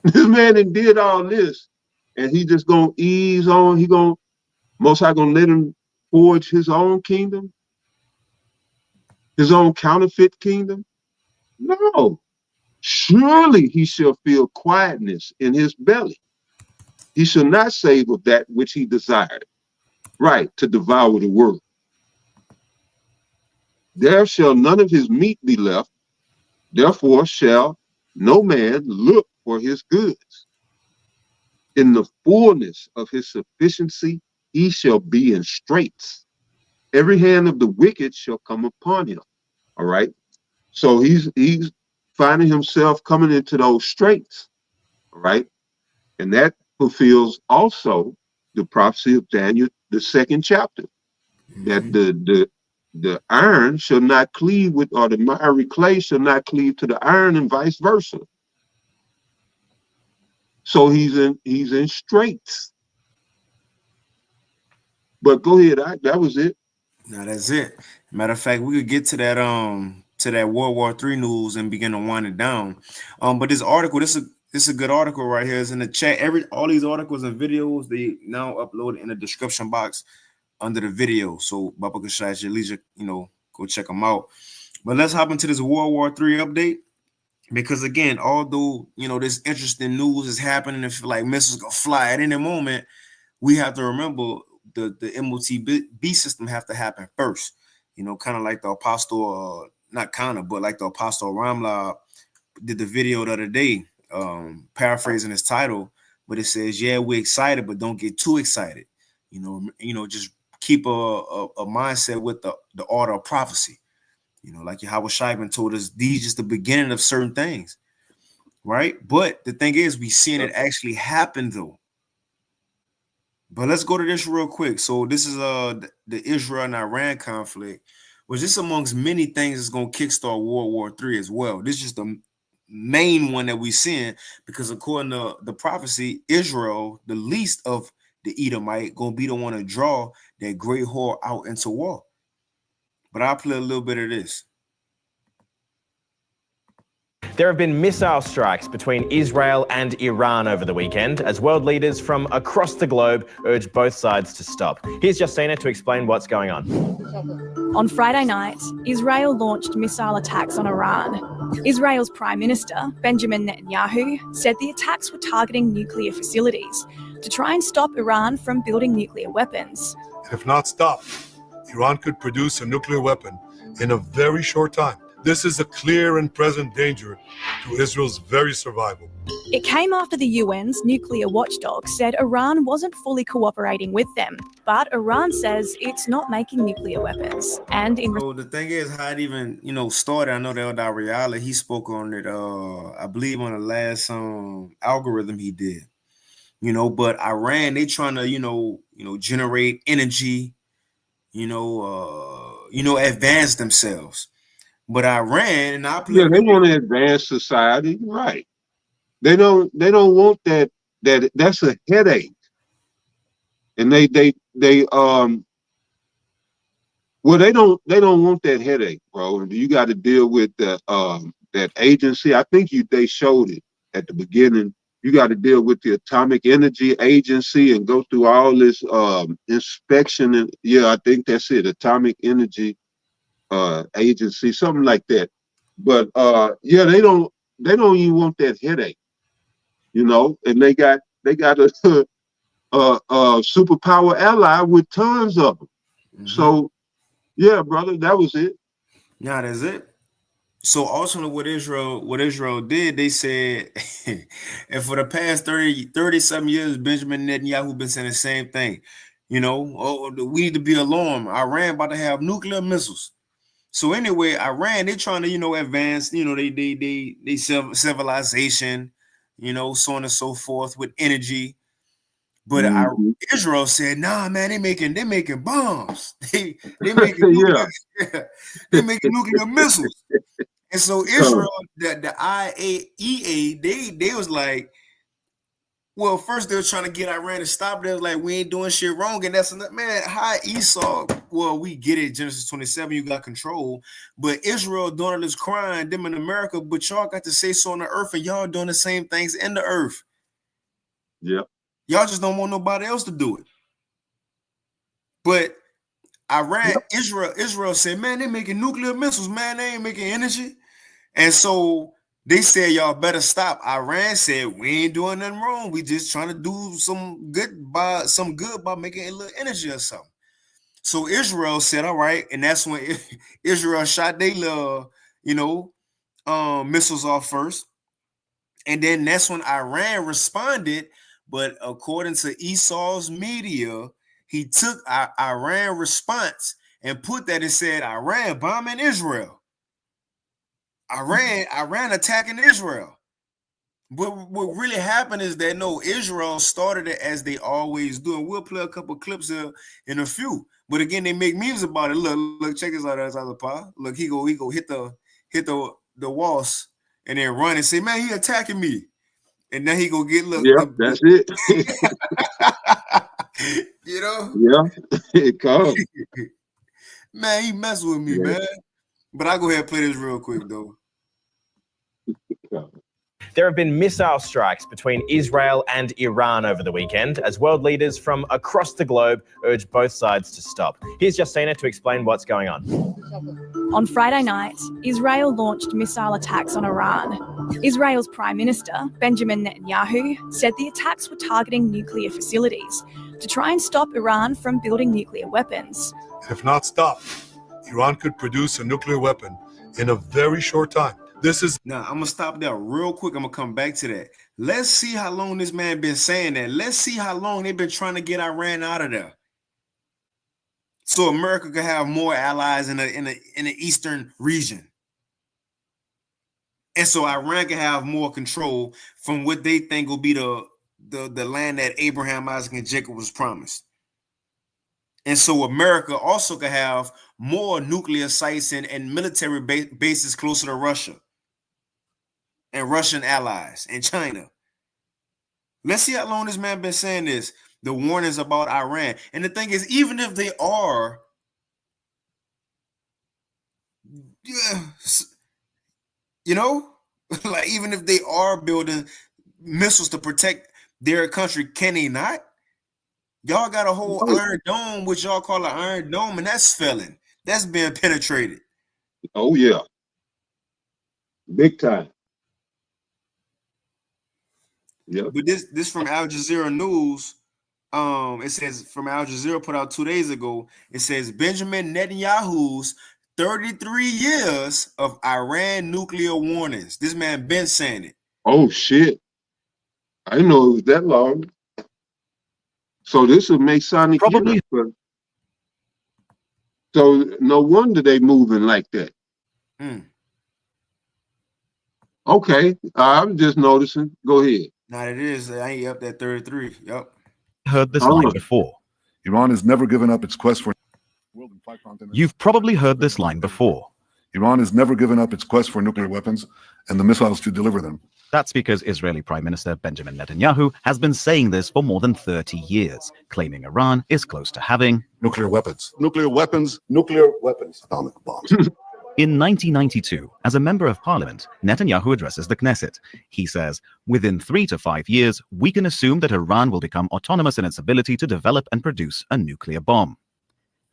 Speaker 2: This man did all this, and he just gonna ease on. Most High gonna let him forge his own kingdom, his own counterfeit kingdom. No, surely he shall feel quietness in his belly. He shall not save of that which he desired, right, to devour the world. There shall none of his meat be left, therefore shall no man look for his goods. In the fullness of his sufficiency, he shall be in straits. Every hand of the wicked shall come upon him. All right. So he's finding himself coming into those straits. All right. And that fulfills also the prophecy of Daniel, the 2nd chapter, that the iron shall not cleave with, or the miry clay shall not cleave to the iron, and vice versa. So he's in straits. But go ahead, that was it.
Speaker 1: No, that's it. Matter of fact, we could get to that World War III news and begin to wind it down. But this article, this is a good article right here. It's in the chat. All these articles and videos, they now upload in the description box under the video. So Baba Kashai at your leisure, go check them out. But let's hop into this World War III update. Because again, although this interesting news is happening, and feel like missiles gonna fly at any moment, we have to remember the MOTB system have to happen first. You know, kind of like the apostle, not kind of, but like the apostle Ramla did the video the other day, paraphrasing his title, but it says, "Yeah, we're excited, but don't get too excited." You know, just keep a mindset with the order of prophecy. You know, like Yahweh Shaiban told us, these just the beginning of certain things, right? But the thing is, we seeing it actually happen though. But let's go to this real quick. So this is the Israel and Iran conflict, which is amongst many things that's going to kickstart World War III as well. This is the main one that we seeing, because according to the prophecy, Israel, the least of the Edomite, going to be the one to draw that great whore out into war. But I'll play a little bit of this.
Speaker 5: There have been missile strikes between Israel and Iran over the weekend as world leaders from across the globe urge both sides to stop. Here's Justina to explain what's going on.
Speaker 6: On Friday night, Israel launched missile attacks on Iran. Israel's Prime Minister, Benjamin Netanyahu, said the attacks were targeting nuclear facilities to try and stop Iran from building nuclear weapons.
Speaker 7: If not stopped, Iran could produce a nuclear weapon in a very short time. This is a clear and present danger to Israel's very survival.
Speaker 6: It came after the UN's nuclear watchdog said Iran wasn't fully cooperating with them, but Iran says it's not making nuclear weapons. And
Speaker 1: so the thing is, how it even started. I know that Riala, he spoke on it. I believe on the last algorithm he did. But Iran, they trying to generate energy, advance themselves. But Iran, and I
Speaker 2: they want to advance society, right? They don't want that. That's a headache, and they don't want that headache, bro. And you got to deal with that agency. I think they showed it at the beginning. You got to deal with the Atomic Energy Agency and go through all this inspection, and I think that's it. Atomic Energy Agency, something like that. But they don't even want that headache, and they got a superpower ally with tons of them. So brother, that was it.
Speaker 1: Yeah, that's it. So ultimately what Israel did, they said, and for the past 30-something years, Benjamin Netanyahu been saying the same thing. We need to be alarmed. Iran about to have nuclear missiles. So anyway, Iran, they trying to, advance, they civilization, so on and so forth with energy. But Israel said, nah, man, they making bombs. They making they making nuclear missiles. And so Israel, the IAEA, they was like, well, first they were trying to get Iran to stop. They was like, we ain't doing shit wrong. And that's man, hi Esau. Well, we get it. Genesis 27, you got control. But Israel doing all this crying, them in America, but y'all got to say so on the earth, and y'all doing the same things in the earth.
Speaker 2: Yeah.
Speaker 1: Y'all just don't want nobody else to do it. But Iran, Israel said, man, they making nuclear missiles, man. They ain't making energy. And so they said, y'all better stop. Iran said, we ain't doing nothing wrong. We just trying to do some good by making a little energy or something. So Israel said, all right. And that's when Israel shot their little, missiles off first. And then that's when Iran responded. But according to Esau's media, he took Iran response and put that and said, Iran bombing Israel. Iran attacking Israel. But what really happened is that Israel started it as they always do. And we'll play a couple clips in a few. But again, they make memes about it. Look, check this out, Pa. Look, he go hit the walls and then run and say, man, he attacking me. And then he go get
Speaker 2: that's it.
Speaker 1: Yeah,
Speaker 2: it comes.
Speaker 1: Man, he messing with me, man. But I'll go ahead and play this real quick though.
Speaker 5: There have been missile strikes between Israel and Iran over the weekend as world leaders from across the globe urge both sides to stop. Here's Justina to explain what's going on.
Speaker 6: On Friday night, Israel launched missile attacks on Iran. Israel's Prime Minister, Benjamin Netanyahu, said the attacks were targeting nuclear facilities to try and stop Iran from building nuclear weapons.
Speaker 7: If not stopped, Iran could produce a nuclear weapon in a very short time. This is
Speaker 1: Now, I'm going to stop there real quick. I'm going to come back to that. Let's see how long this man been saying that. Let's see how long they've been trying to get Iran out of there, so America could have more allies in the eastern region. And so Iran can have more control from what they think will be the land that Abraham, Isaac, and Jacob was promised. And so America also could have more nuclear sites and military bases closer to Russia and Russian allies and China. Let's see how long this man been saying this, the warnings about Iran. And the thing is, even if they are, you know, like even if they are building missiles to protect their country, can they not? Y'all got a whole Iron Dome, which y'all call an Iron Dome, and that's failing. That's being penetrated.
Speaker 2: Oh yeah, big time. Yeah.
Speaker 1: But this from Al Jazeera News. It says from Al Jazeera, put out 2 days ago. It says Benjamin Netanyahu's 33 years of Iran nuclear warnings. This man been saying it.
Speaker 2: Oh shit! I didn't know it was that long. So this would make Sonic
Speaker 8: Probably.
Speaker 2: So no wonder they moving like that. Okay, I'm just noticing. Go ahead.
Speaker 1: Now it is. I ain't up that 33. Yep.
Speaker 8: Heard this line before.
Speaker 9: Iran has never given up its quest for world and 5 continents.
Speaker 8: You've probably heard this line before.
Speaker 9: Iran has never given up its quest for nuclear weapons and the missiles to deliver them.
Speaker 8: That's because Israeli Prime Minister Benjamin Netanyahu has been saying this for more than 30 years, claiming Iran is close to having
Speaker 9: nuclear weapons. Nuclear weapons. Nuclear weapons. Atomic bombs.
Speaker 8: In 1992, as a member of parliament, Netanyahu addresses the Knesset. He says, within 3 to 5 years, we can assume that Iran will become autonomous in its ability to develop and produce a nuclear bomb.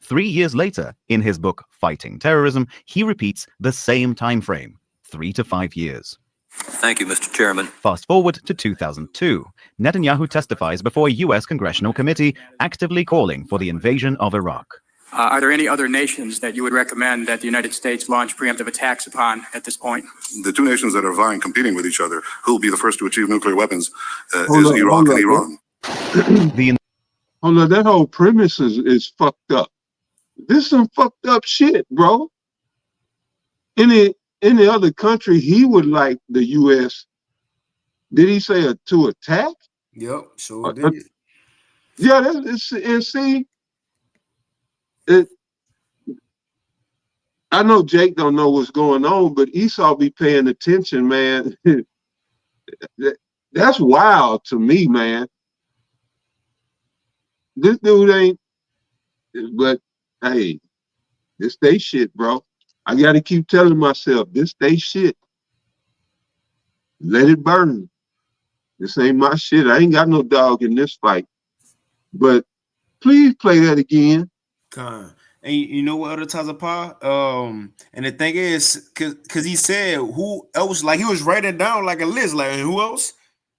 Speaker 8: 3 years later, in his book, Fighting Terrorism, he repeats the same time frame, 3 to 5 years.
Speaker 10: Thank you, Mr. Chairman.
Speaker 8: Fast forward to 2002. Netanyahu testifies before a U.S. congressional committee actively calling for the invasion of Iraq.
Speaker 11: Are there any other nations that you would recommend that the United States launch preemptive attacks upon at this point?
Speaker 9: The 2 nations that are vying, competing with each other, who will be the first to achieve nuclear weapons, is Iraq and Iran.
Speaker 2: Hold on, that whole premise is fucked up. This is some fucked up shit, bro. Any other country he would like the U.S. Did he say to attack?
Speaker 1: Yep, sure did.
Speaker 2: Yeah, that's and see. I know Jake don't know what's going on, but Esau be paying attention, man. That's wild to me, man. This dude ain't, but hey, this they shit, bro. I gotta keep telling myself, this they shit. Let it burn. This ain't my shit. I ain't got no dog in this fight. But please play that again.
Speaker 1: And you know what other Tazapah? And the thing is, cause he said who else, like he was writing down like a list, like who else?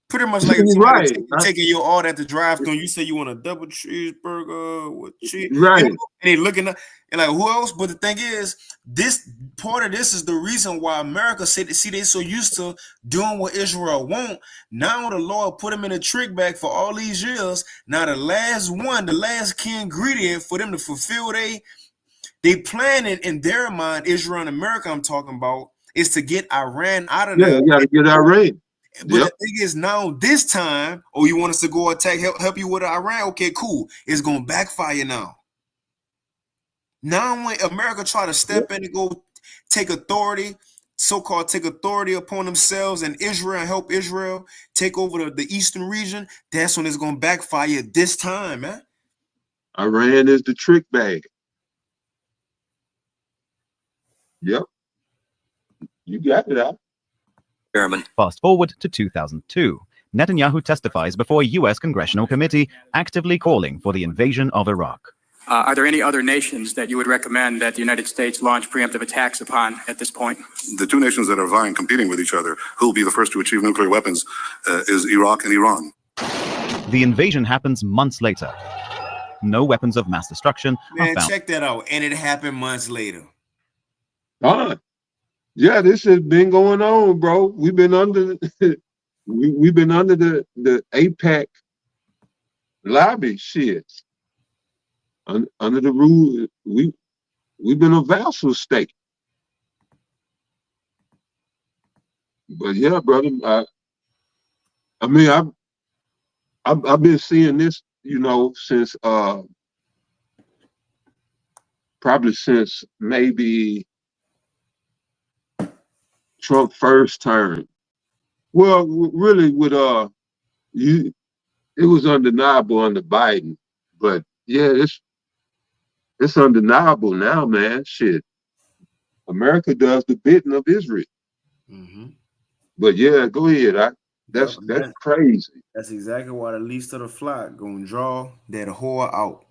Speaker 1: Pretty much like
Speaker 2: right.
Speaker 1: Taking your order at the drive-thru. You say you want a double cheeseburger with cheese,
Speaker 2: right?
Speaker 1: And they looking up and like who else? But the thing is, this part of this is the reason why America said, see, they so used to doing what Israel want. Now the Lord put them in a trick bag for all these years. Now the last key ingredient for them to fulfill they planning in their mind, Israel and America, I'm talking about, is to get Iran out of there.
Speaker 2: Yeah, you gotta get Iran.
Speaker 1: But the thing is, now this time, you want us to go attack, help you with Iran? Okay, cool. It's gonna backfire now. Now when America try to step in and go take authority, so-called take authority upon themselves, and Israel help Israel take over the eastern region, that's when it's gonna backfire this time, man.
Speaker 2: Iran is the trick bag. Yep. You got it out.
Speaker 10: Chairman.
Speaker 8: Fast forward to 2002. Netanyahu testifies before a U.S. congressional committee actively calling for the invasion of Iraq.
Speaker 11: Are there any other nations that you would recommend that the United States launch preemptive attacks upon at this point?
Speaker 9: The 2 nations that are vying, competing with each other, who will be the first to achieve nuclear weapons, is Iraq and Iran.
Speaker 8: The invasion happens months later. No weapons of mass destruction are
Speaker 1: Man,
Speaker 8: found.
Speaker 1: check that out. And it happened months later.
Speaker 2: Yeah, this has been going on, bro. We've been under we've been under the APAC lobby shit. Under the rule, we've been a vassal state. But yeah, brother, I mean, I've been seeing this, you know, since probably since maybe Trump first term. Well, really, with it was undeniable under Biden, but yeah, it's undeniable now, man. Shit, America does the bidding of Israel.
Speaker 1: Mm-hmm.
Speaker 2: But yeah, go ahead. That's crazy.
Speaker 1: That's exactly why the least of the flock gonna draw that whore out.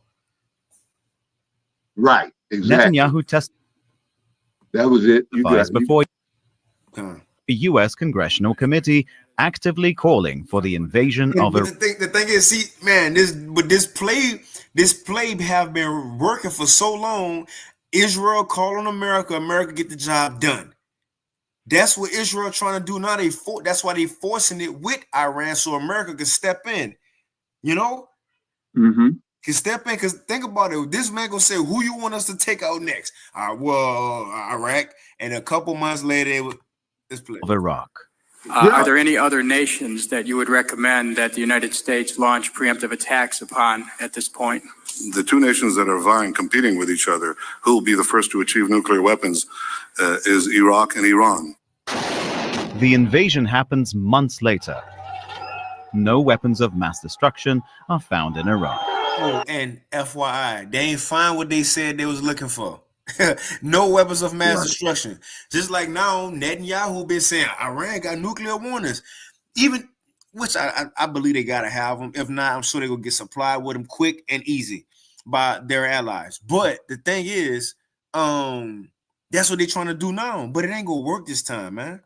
Speaker 2: Right, exactly.
Speaker 8: Netanyahu testified
Speaker 2: that was it. You got
Speaker 8: before a U.S. congressional committee actively calling for the invasion of Iraq.
Speaker 1: The thing is, see, man, this play have been working for so long. Israel call on America, America get the job done. That's what Israel trying to do now. That's why they forcing it with Iran so America can step in. You know, can step in, because think about it. This man gonna say, "Who you want us to take out next?" Well, Iraq, and a couple months later, this play
Speaker 8: of Iraq.
Speaker 11: Are there any other nations that you would recommend that the United States launch preemptive attacks upon at this point?
Speaker 9: The two nations that are vying, competing with each other, who will be the first to achieve nuclear weapons, is Iraq and Iran.
Speaker 8: The invasion happens months later. No weapons of mass destruction are found in Iraq.
Speaker 1: Oh, and FYI, they ain't find what they said they was looking for. No weapons of mass destruction. Just like now, Netanyahu been saying Iran got nuclear warnings, even which I believe they gotta have them. If not, I'm sure they gonna get supplied with them quick and easy by their allies. But the thing is, that's what they're trying to do now. But it ain't gonna work this time, man.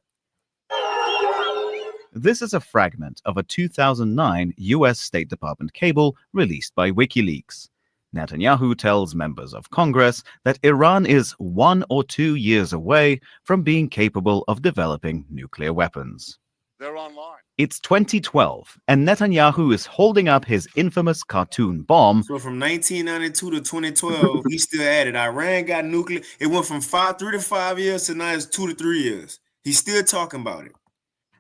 Speaker 8: This is a fragment of a 2009 U.S. State Department cable released by WikiLeaks. Netanyahu tells members of Congress that Iran is 1 or 2 years away from being capable of developing nuclear weapons.
Speaker 9: They're online.
Speaker 8: It's 2012, and Netanyahu is holding up his infamous cartoon bomb.
Speaker 1: So from 1992 to 2012, he still at it. Iran got nuclear. It went from 3 to 5 years to now it's 2 to 3 years. He's still talking about it.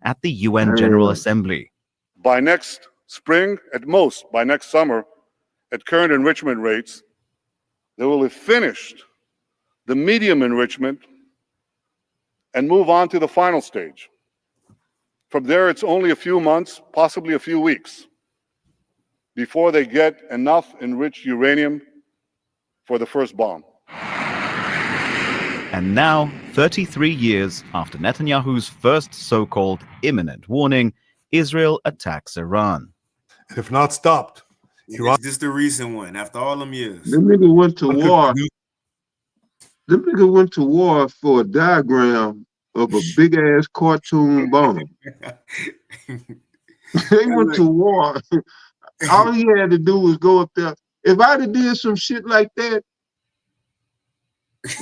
Speaker 8: At the UN General Assembly.
Speaker 9: By next spring, at most, by next summer, at current enrichment rates, they will have finished the medium enrichment and move on to the final stage. From there, it's only a few months, possibly a few weeks, before they get enough enriched uranium for the first bomb.
Speaker 8: And now, 33 years after Netanyahu's first so-called imminent warning, Israel attacks Iran.
Speaker 7: If not stopped,
Speaker 1: Iran. This is the recent one, after all them years.
Speaker 2: Them nigga went to war. Them nigga went to war for a diagram of a big-ass cartoon bomb. They went to war. All he had to do was go up there. If I'd have did some shit like that,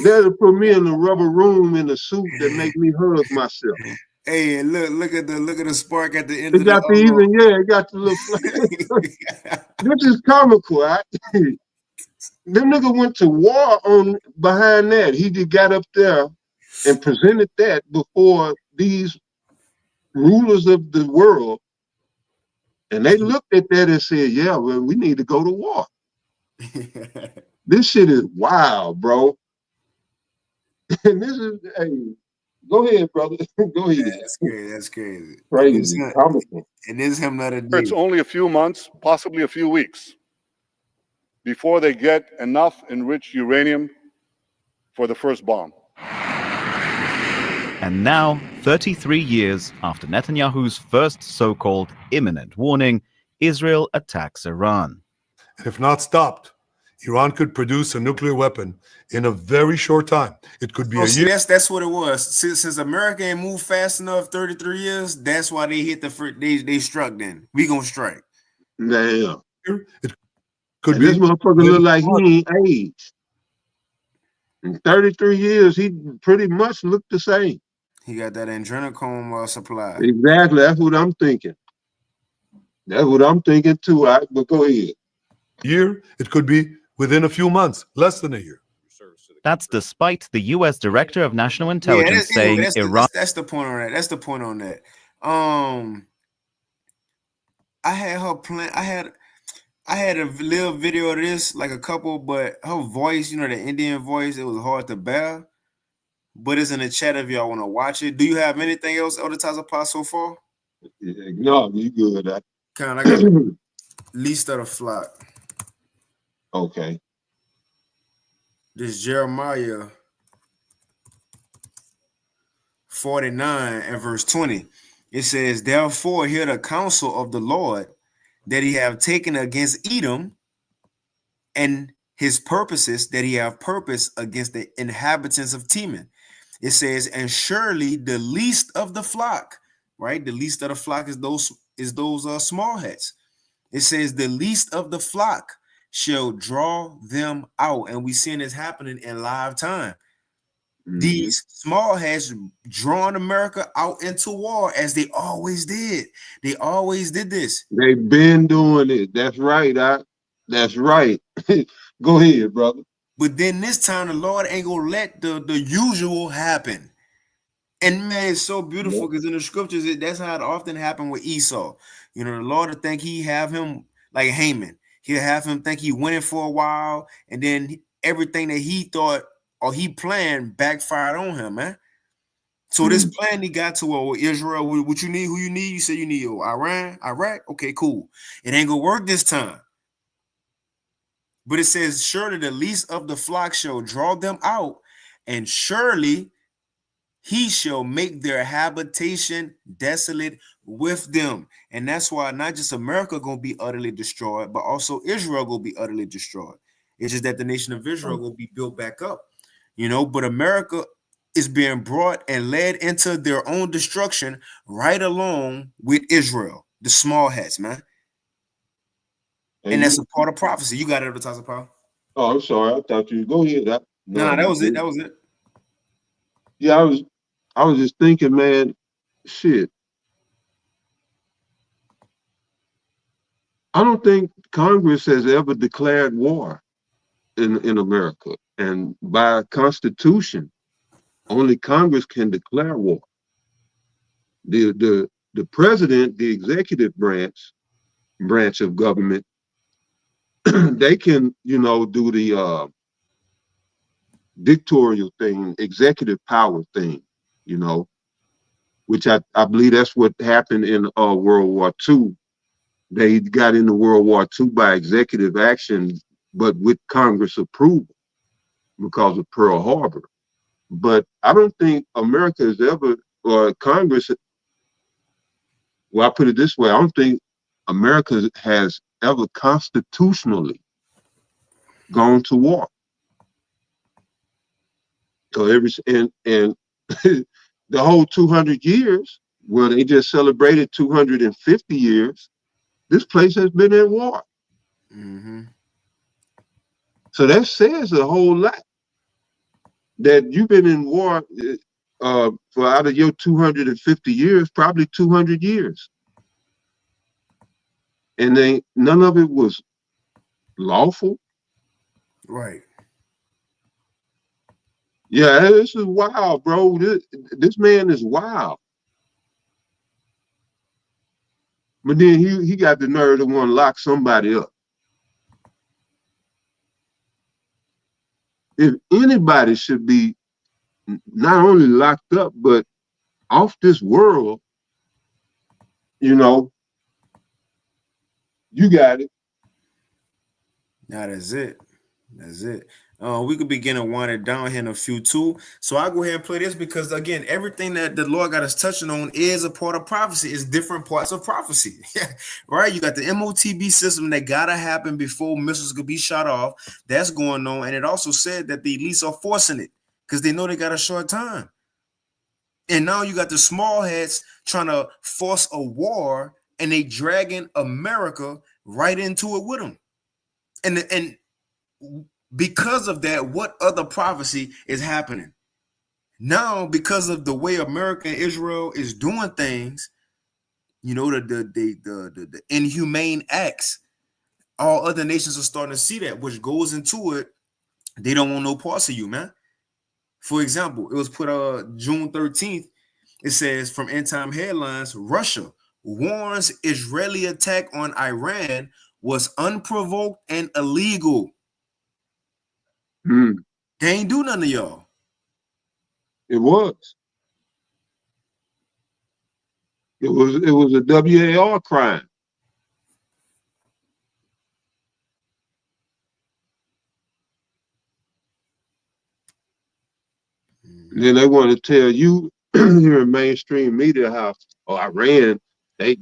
Speaker 2: that'll put me in a rubber room in a suit that make me hug myself.
Speaker 1: Hey, look at the spark at the end.
Speaker 2: It got the even, it got the little. This is comical. Them nigga went to war on behind that. He just got up there and presented that before these rulers of the world, and they looked at that and said, "Yeah, well, we need to go to war." This shit is wild, bro. And this is, hey, go ahead, brother. Go ahead.
Speaker 1: Yeah, that's crazy.
Speaker 2: Crazy.
Speaker 1: And this is him not a dude.
Speaker 9: It's only a few months, possibly a few weeks, before they get enough enriched uranium for the first bomb.
Speaker 8: And now, 33 years after Netanyahu's first so-called imminent warning, Israel attacks Iran.
Speaker 7: If not stopped, Iran could produce a nuclear weapon in a very short time. It could be a year.
Speaker 1: That's what it was. Since America ain't moved fast enough, 33 years, that's why they hit they struck then. We gonna strike.
Speaker 2: Damn.
Speaker 7: It could
Speaker 2: And
Speaker 7: be
Speaker 2: this motherfucker look like he ain't aged. In 33 years, he pretty much looked the same.
Speaker 1: He got that adrenochrome supply.
Speaker 2: Exactly. That's what I'm thinking. That's what I'm thinking too. But go ahead.
Speaker 7: year. It could be within a few months, less than a year.
Speaker 8: That's despite the U.S. Director of National Intelligence saying Iran.
Speaker 1: That's the point on that. That's the point on that. I had her plan. I had a little video of this, like a couple, but her voice, you know, the Indian voice, it was hard to bear. But it's in the chat if y'all want to watch it. Do you have anything else other times apart so far?
Speaker 2: No, you good.
Speaker 1: I got least of the flock.
Speaker 2: Okay.
Speaker 1: This Jeremiah 49 and verse 20. It says, therefore hear the counsel of the Lord that he have taken against Edom, and his purposes that he have purpose against the inhabitants of Teman. It says, and surely the least of the flock, right? The least of the flock is those small heads. It says the least of the flock shall draw them out. And we seeing this happening in live time. Mm-hmm. These small heads drawing America out into war as they always did. They always did this.
Speaker 2: They've been doing it. That's right. That's right. Go ahead, brother.
Speaker 1: But then this time the Lord ain't gonna let the usual happen. And man, it's so beautiful because in the scriptures, that's how it often happened with Esau. You know, the Lord would think he have him like Haman. He'll have him think he winning for a while, and then everything that he thought or he planned backfired on him, man. So this plan he got to Israel, what you need, who you need, you say you need Iran, Iraq. Okay, cool. It ain't gonna work this time. But it says, surely the least of the flock shall draw them out, and surely he shall make their habitation desolate with them. And that's why not just America going to be utterly destroyed, but also Israel going to be utterly destroyed. It's just that the nation of Israel will be built back up, you know, but America is being brought and led into their own destruction right along with Israel, the small hats, man. And that's a part of prophecy. You got it, advertiser, Paul.
Speaker 2: Oh, I'm sorry. I thought you go ahead.
Speaker 1: No, that was it. That was it.
Speaker 2: Yeah, I was just thinking, man, shit. I don't think Congress has ever declared war in America. And by Constitution, only Congress can declare war. The president, the executive branch of government, they can, you know, do the dictatorial thing, executive power thing, you know, which I believe that's what happened in World War II. They got into World War II by executive action, but with Congress approval because of Pearl Harbor. But I don't think America has ever, or Congress, well, I put it this way, I don't think America has ever constitutionally gone to war. So and the whole 200 years, well, they just celebrated 250 years, this place has been in war.
Speaker 1: Mm-hmm.
Speaker 2: So that says a whole lot, that you've been in war for out of your 250 years, probably 200 years. And none of it was lawful.
Speaker 1: Right.
Speaker 2: Yeah, this is wild, bro. This man is wild. But then he got the nerve to want to lock somebody up. If anybody should be not only locked up, but off this world, you know, you got it.
Speaker 1: Now that's it. That's it. We could begin to wind it down here in a few too. So I'll go ahead and play this because again, everything that the Lord got us touching on is a part of prophecy. It's different parts of prophecy. Right? You got the MOTB system that gotta happen before missiles could be shot off. That's going on. And it also said that the elites are forcing it because they know they got a short time. And now you got the small heads trying to force a war, and they dragging America right into it with them. And because of that, what other prophecy is happening? Now, because of the way America and Israel is doing things, you know, the inhumane acts, all other nations are starting to see that, which goes into it. They don't want no parts of you, man. For example, it was put June 13th. It says from End Time Headlines, Russia warns Israeli attack on Iran was unprovoked and illegal. They ain't do none of y'all.
Speaker 2: It was. It was a WAR crime. And then they want to tell you here in mainstream media how Iran, they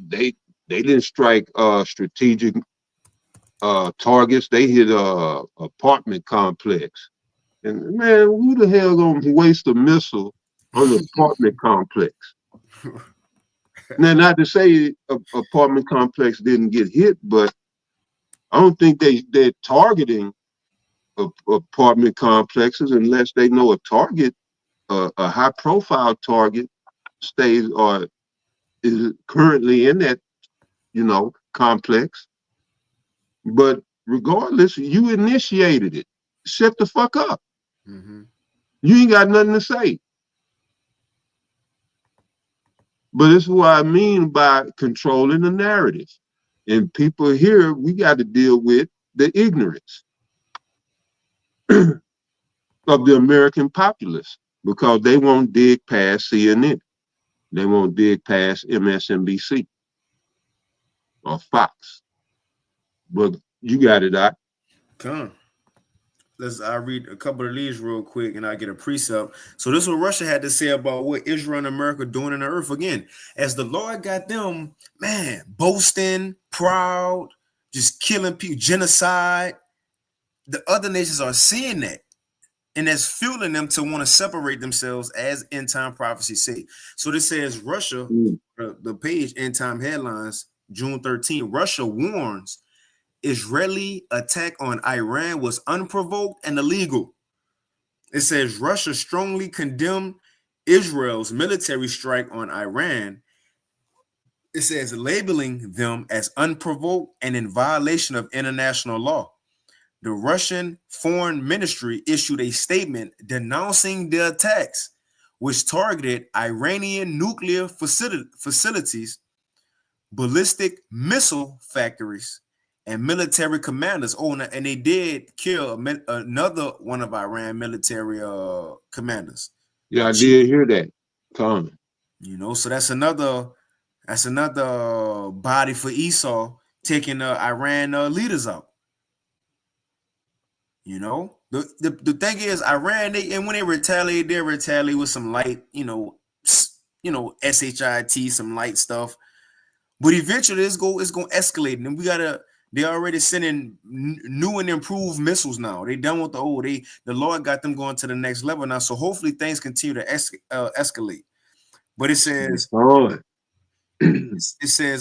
Speaker 2: didn't strike strategic targets. They hit a apartment complex. And man, who the hell gonna waste a missile on an apartment complex? Now, not to say apartment complex didn't get hit, but I don't think they're targeting apartment complexes unless they know a target, a high profile target stays or is currently in that, complex. But regardless, you initiated it. Shut the fuck up. You ain't got nothing to say. But it's what I mean by controlling the narrative. And people here, we got to deal with the ignorance of the American populace because they won't dig past CNN. They won't dig past MSNBC or Fox. But you got it, Doc.
Speaker 1: Come. I read a couple of these real quick and I get a precept. So this is what Russia had to say about what Israel and America are doing in the earth. Again, as the Lord got them, man, boasting, proud, just killing people, genocide. The other nations are seeing that. And that's fueling them to want to separate themselves, as End Time Prophecy say. So this says Russia, the page End Time Headlines, June 13, Russia warns Israeli attack on Iran was unprovoked and illegal. It says Russia strongly condemned Israel's military strike on Iran. It says labeling them as unprovoked and in violation of international law. The Russian Foreign Ministry issued a statement denouncing the attacks, which targeted Iranian nuclear facilities, ballistic missile factories, and military commanders. Oh, and they did kill another one of Iran military commanders.
Speaker 2: Yeah, I did hear that comment.
Speaker 1: So that's another body for Esau taking Iran leaders out. The thing is, Iran, when they retaliate with some light, SHIT, some light stuff. But eventually it's gonna escalate, and they're already sending new and improved missiles now. They done with the old. The Lord got them going to the next level now. So hopefully things continue to escalate. But it says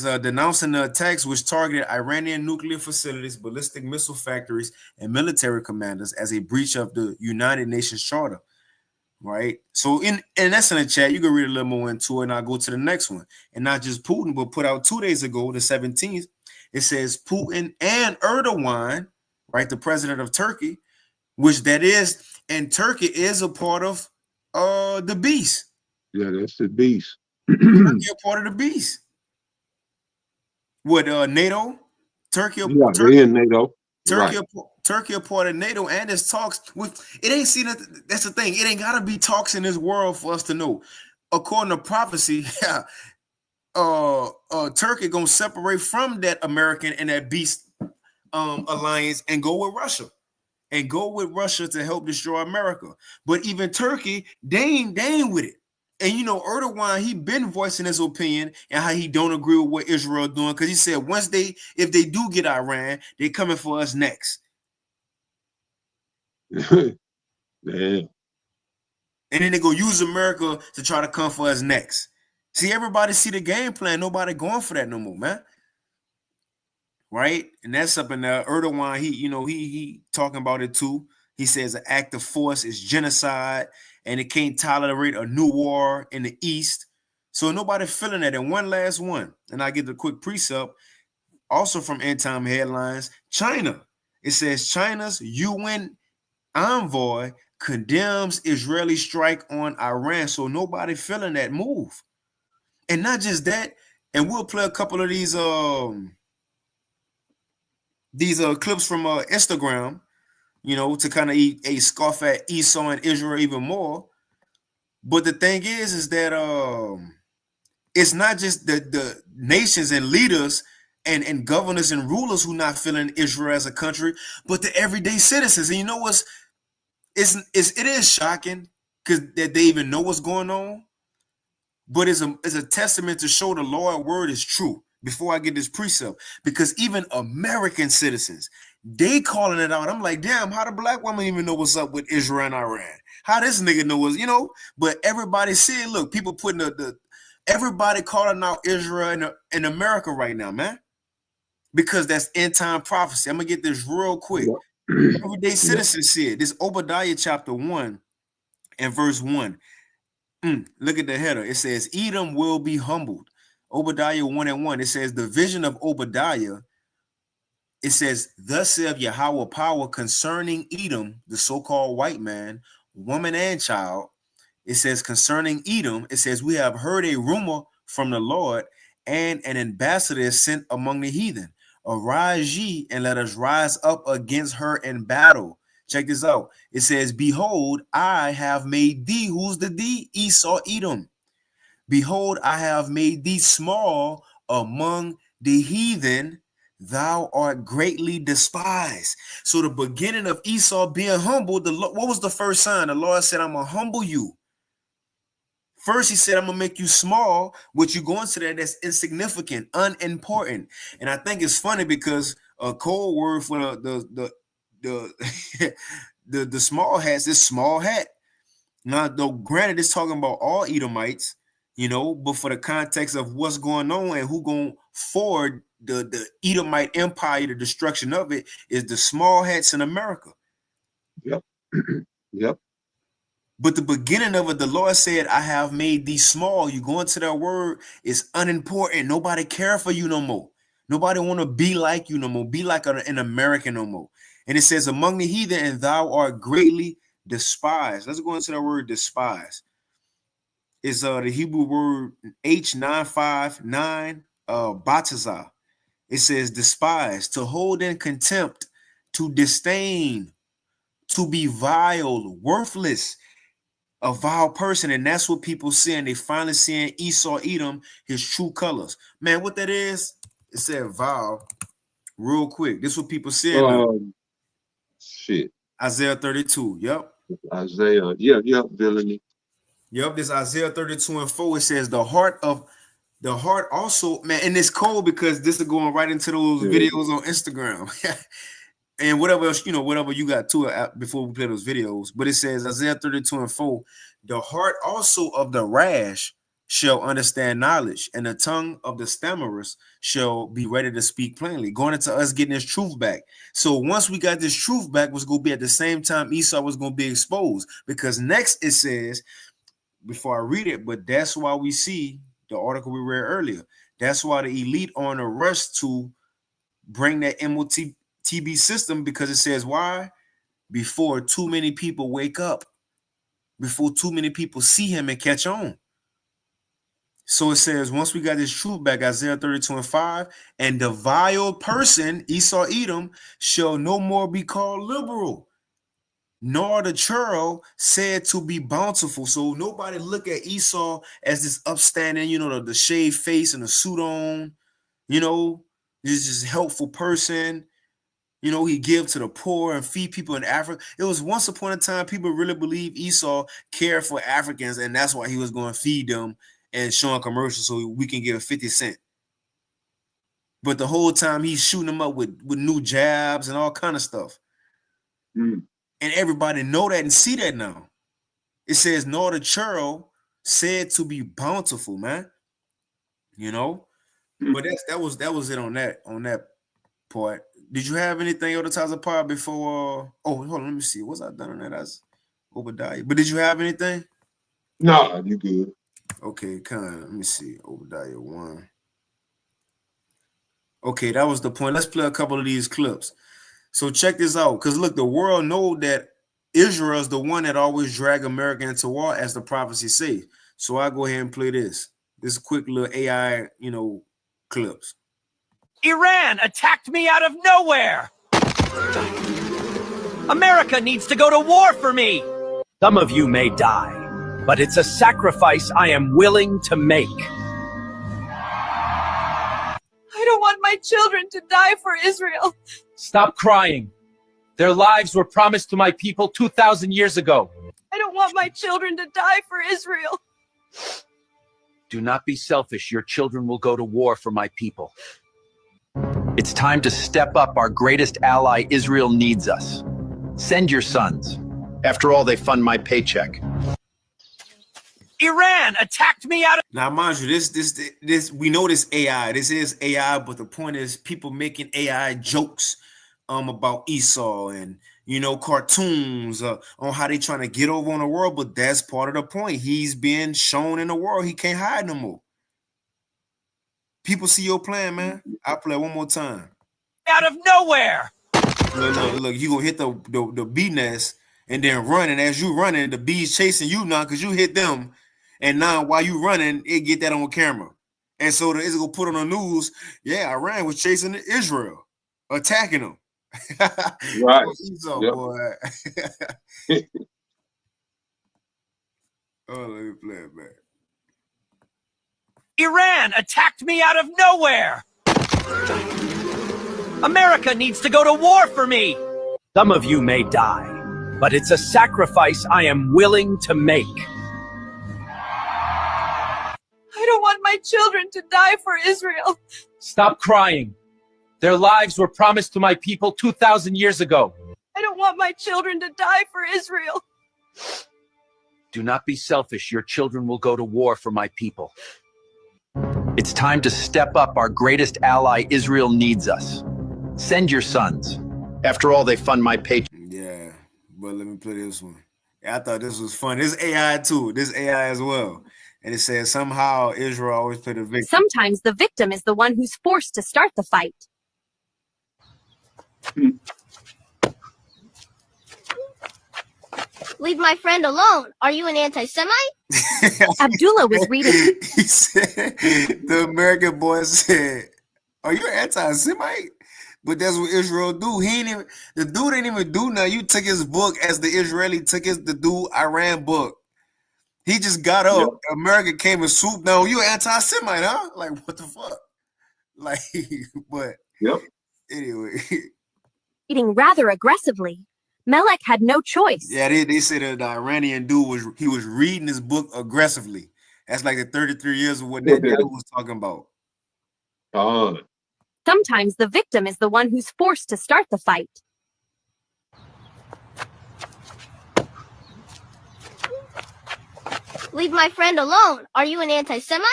Speaker 1: denouncing the attacks which targeted Iranian nuclear facilities, ballistic missile factories, and military commanders as a breach of the United Nations Charter. Right. So and that's in the chat. You can read a little more into it, and I'll go to the next one. And not just Putin, but put out 2 days ago, the 17th. It says Putin and Erdogan, right, the president of Turkey, which that is, and Turkey is a part of the beast.
Speaker 2: Yeah, that's the beast.
Speaker 1: Turkey a part of the beast. What NATO? Turkey
Speaker 2: in NATO.
Speaker 1: Turkey a part of NATO, and its talks with it ain't seen that. That's the thing. It ain't gotta be talks in this world for us to know. According to prophecy, Turkey gonna separate from that American and that beast alliance and go with Russia. And go with Russia to help destroy America. But even Turkey, they ain't with it. And Erdogan, he been voicing his opinion and how he don't agree with what Israel doing, because he said if they do get Iran, they coming for us next.
Speaker 2: Man.
Speaker 1: And then they go use America to try to come for us next. See, everybody see the game plan. Nobody going for that no more, man. right? And that's up in there. Erdogan, he talking about it too. He says an act of force is genocide, and it can't tolerate a new war in the East. So nobody feeling that. And one last one, and I get the quick precept, also from End Time Headlines. China. It says China's UN envoy condemns Israeli strike on Iran. So nobody feeling that move. And not just that, and we'll play a couple of these clips from Instagram, to kind of scoff at Esau and Israel even more. But the thing is that it's not just the nations and leaders and governors and rulers who not feeling Israel as a country, but the everyday citizens. And you know what's it is shocking because that they even know what's going on. But it's a testament to show the Lord's word is true. Before I get this precept, because even American citizens, they calling it out. I'm like, damn, how the black woman even know what's up with Israel and Iran? How this nigga know what's, But everybody see it. Look, people putting everybody calling out Israel in America right now, man, because that's end time prophecy. I'm gonna get this real quick. Everyday citizens see it. This Obadiah chapter 1 and verse 1. Look at the header. It says, Edom will be humbled. Obadiah 1 and 1. It says, the vision of Obadiah. It says, thus saith Yahweh power concerning Edom, the so-called white man, woman, and child. It says, concerning Edom, it says, we have heard a rumor from the Lord, and an ambassador is sent among the heathen. Arise ye, and let us rise up against her in battle. Check this out. It says, behold, I have made thee. Who's the thee? Esau, Edom. Behold, I have made thee small among the heathen. Thou art greatly despised. So the beginning of Esau being humbled, what was the first sign? The Lord said, I'm going to humble you. First, he said, I'm going to make you small, which you go into that's insignificant, unimportant. And I think it's funny because a code word for the small hats is small hat. Now, though, granted, it's talking about all Edomites, but for the context of what's going on and who going forward the Edomite empire, the destruction of it, is the small hats in America.
Speaker 2: Yep. Yep.
Speaker 1: But the beginning of it, the Lord said, I have made thee small. You go into that word, it's unimportant. Nobody care for you no more. Nobody want to be like you no more. Be like an American no more. And it says, among the heathen, and thou art greatly despised. Let's go into that word despise. It's the Hebrew word H959 batazah. It says despise, to hold in contempt, to disdain, to be vile, worthless, a vile person. And that's what people see, and they finally seeing Esau Edom, his true colors. Man, what that is, it said vile real quick. This is what people see now.
Speaker 2: Shit.
Speaker 1: Isaiah 32. Yep.
Speaker 2: Isaiah. Yep, villainy.
Speaker 1: Yep, this Isaiah 32 and 4. It says the heart also, man, and it's cold because this is going right into those videos on Instagram. And whatever else, whatever you got to it before we play those videos. But it says Isaiah 32 and 4, the heart also of the rash shall understand knowledge, and the tongue of the stammerers shall be ready to speak plainly. Going into us getting this truth back. So once we got this truth back, was going to be at the same time Esau was going to be exposed. Because next it says, before I read it, but that's why we see the article we read earlier. That's why the elite are on a rush to bring that MOTB system, because it says why? Before too many people wake up, before too many people see him and catch on. So it says, once we got this truth back, Isaiah 32 and 5, and the vile person, Esau Edom, shall no more be called liberal, nor the churl said to be bountiful. So nobody look at Esau as this upstanding, the shaved face and the suit on, this just helpful person. He give to the poor and feed people in Africa. It was once upon a time people really believed Esau cared for Africans, and that's why he was going to feed them and showing commercials so we can give 50 cents. But the whole time he's shooting them up with new jabs and all kind of stuff. And everybody know that and see that now. It says, nor the churl said to be bountiful, man. But that was it on that part. Did you have anything on the Tower part before? Oh, hold on, let me see. Was I done on that? That's Obadiah. But did you have anything?
Speaker 2: No, you good.
Speaker 1: Okay, let me see. Obadiah 1. Okay, that was the point. Let's play a couple of these clips. So check this out. Because look, the world know that Israel is the one that always drag America into war, as the prophecy say. So I'll go ahead and play this. This quick little AI, clips.
Speaker 12: Iran attacked me out of nowhere. America needs to go to war for me. Some of you may die, but it's a sacrifice I am willing to make.
Speaker 6: I don't want my children to die for Israel.
Speaker 12: Stop crying. Their lives were promised to my people 2,000 years ago.
Speaker 6: I don't want my children to die for Israel.
Speaker 12: Do not be selfish. Your children will go to war for my people. It's time to step up. Our greatest ally, Israel, needs us. Send your sons. After all, they fund my paycheck. Iran attacked me out of...
Speaker 1: Now, mind you, this we know this AI. This is AI, but the point is people making AI jokes about Esau and cartoons on how they trying to get over on the world, but that's part of the point. He's being shown in the world. He can't hide no more. People see your plan, man. I'll play one more time.
Speaker 12: Out of nowhere.
Speaker 1: Look, you gonna hit the bee nest and then run, and as you running, the bees chasing you now because you hit them, and now while you running, it get that on camera, and so it's gonna put on the news. Yeah, Iran was chasing Israel, attacking them.
Speaker 2: Right.
Speaker 1: Esau,
Speaker 2: yep.
Speaker 1: boy. Oh, let me play it back.
Speaker 12: Iran attacked me out of nowhere. America needs to go to war for me. Some of you may die, but it's a sacrifice I am willing to make.
Speaker 6: I don't want my children to die for Israel.
Speaker 12: Stop crying. Their lives were promised to my people 2,000 years ago.
Speaker 6: I don't want my children to die for Israel.
Speaker 12: Do not be selfish. Your children will go to war for my people. It's time to step up. Our greatest ally, Israel, needs us. Send your sons. After all, they fund my paycheck.
Speaker 1: Yeah, but let me play this one. I thought this was fun. This AI too. This AI as well. And it says somehow Israel always play the victim.
Speaker 13: Sometimes the victim is the one who's forced to start the fight.
Speaker 14: Leave my friend alone. Are you an anti-Semite?
Speaker 13: Abdullah was reading.
Speaker 1: He said, the American boy said, are you an anti-Semite? But that's what Israel do. The dude ain't even do nothing. You took his book as the Israeli took the dude Iran book. He just got up. Yep. America came and swooped down. You anti-Semite, huh? Like, what the fuck? Like, but
Speaker 2: yep.
Speaker 1: Anyway.
Speaker 13: Eating rather aggressively. Melek had no choice.
Speaker 1: Yeah, they said that the Iranian dude was reading his book aggressively. That's like the 33 years of what that guy was talking about.
Speaker 13: Sometimes the victim is the one who's forced to start the fight.
Speaker 14: Leave my friend alone. Are you an anti-Semite?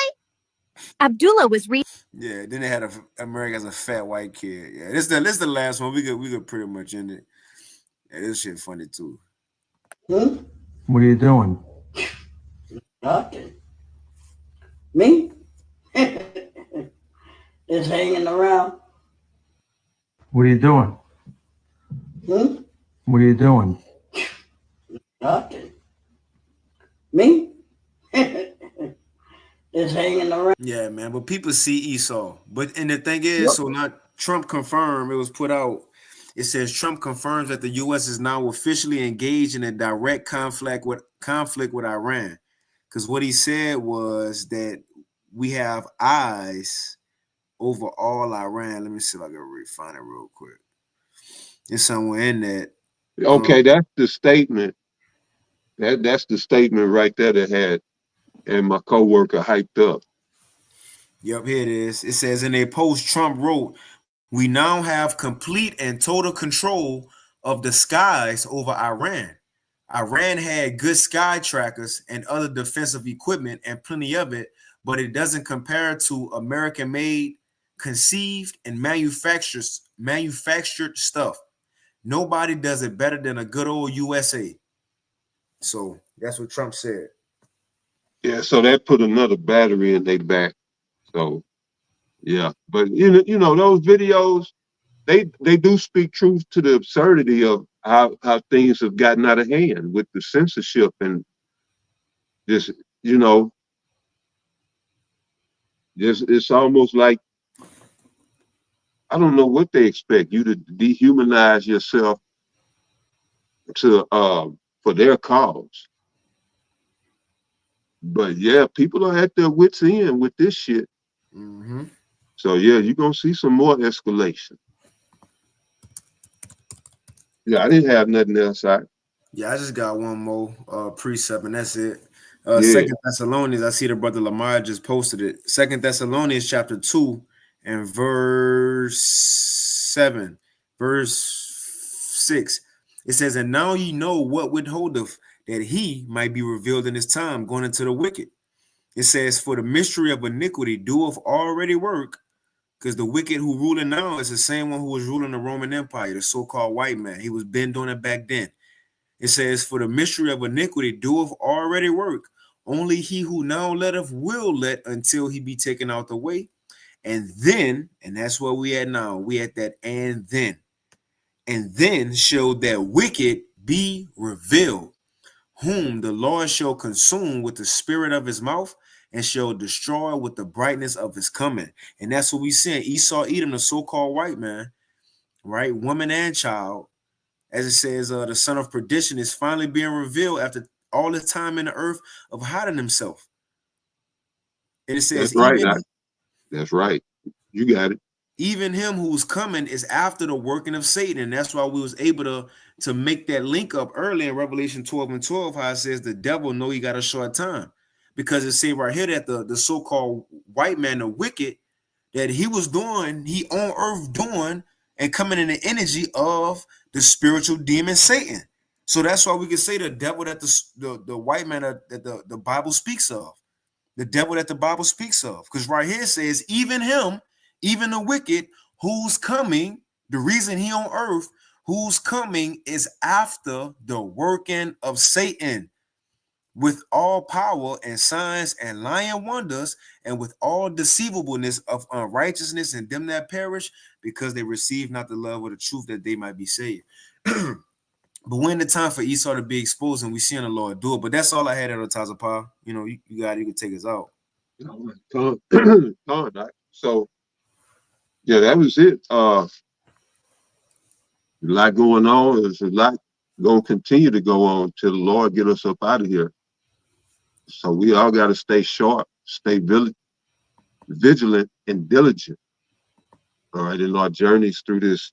Speaker 13: Abdullah was reading.
Speaker 1: Yeah, then they had America as a fat white kid. Yeah, this the last one. We could pretty much end it. Yeah, this shit funny too.
Speaker 15: Hmm?
Speaker 16: What are you doing?
Speaker 15: Nothing. Me? Just hanging around.
Speaker 16: What are you doing?
Speaker 15: Hmm?
Speaker 16: What are you doing?
Speaker 15: Nothing. Me? Just hanging around.
Speaker 1: Yeah, man. But people see Esau. And the thing is,
Speaker 15: Yep.
Speaker 1: so not Trump confirmed, it was put out. It says Trump confirms that the U.S. is now officially engaged in a direct conflict with Iran. Because what he said was that we have eyes over all Iran. Let me see if I can find it real quick. It's somewhere in that.
Speaker 2: Okay, that's the statement. That's the statement right there that had and my coworker hyped up.
Speaker 1: Yep, here it is. It says in a post, Trump wrote, "We now have complete and total control of the skies over Iran. Iran had good sky trackers and other defensive equipment and plenty of it, but it doesn't compare to American-made conceived and manufactured stuff. Nobody does it better than a good old USA. So that's what Trump said.
Speaker 2: Yeah, so that put another battery in their back. So yeah, but you know those videos, they do speak truth to the absurdity of how things have gotten out of hand with the censorship and just it's almost like I don't know what they expect you to dehumanize yourself to for their cause. But yeah, people are at their wits' end with this shit.
Speaker 1: Mm-hmm.
Speaker 2: So yeah, you're gonna see some more escalation. Yeah, I didn't have nothing else.
Speaker 1: Yeah, I just got one more precept, and that's it.
Speaker 2: Yeah.
Speaker 1: Second Thessalonians, I see the brother Lamar just posted it. Second Thessalonians chapter 2 and verse 7, verse 6. It says, and now ye know what withholdeth, that he might be revealed in his time, going into the wicked. It says, for the mystery of iniquity doeth already work, because the wicked who ruling now is the same one who was ruling the Roman Empire, the so-called white man. He was been doing it back then. It says, for the mystery of iniquity doeth already work. Only he who now letteth will let until he be taken out the way. And then, and that's where we at now, we at that and then shall that wicked be revealed, whom the Lord shall consume with the spirit of his mouth and shall destroy with the brightness of his coming. And that's what we see. Esau, Edom, the so-called white man, right? Woman and child. As it says, the son of perdition is finally being revealed after all this time in the earth of hiding himself. And it says,
Speaker 2: that's right. That's right. You got it.
Speaker 1: Even him who's coming is after the working of Satan. And that's why we was able to make that link up early in Revelation 12 and 12, how it says the devil know he got a short time. Because it say right here that the so-called white man, the wicked, that he was doing, he on earth doing and coming in the energy of the spiritual demon Satan. So that's why we can say the devil that the white man that the Bible speaks of, the devil that the Bible speaks of. Because right here it says, even him, even the wicked who's coming, the reason he on earth, who's coming is after the working of Satan, with all power and signs and lying wonders, and with all deceivableness of unrighteousness and them that perish, because they receive not the love of the truth that they might be saved. But when the time for Esau to be exposed, and we seeing the Lord do it. But that's all I had at Otazapa. You know, you can take us out.
Speaker 2: So yeah, that was it. A lot going on. There's a lot going to continue to go on till the Lord get us up out of here. So we all got to stay sharp, stay vigilant and diligent. All right, in our journeys through this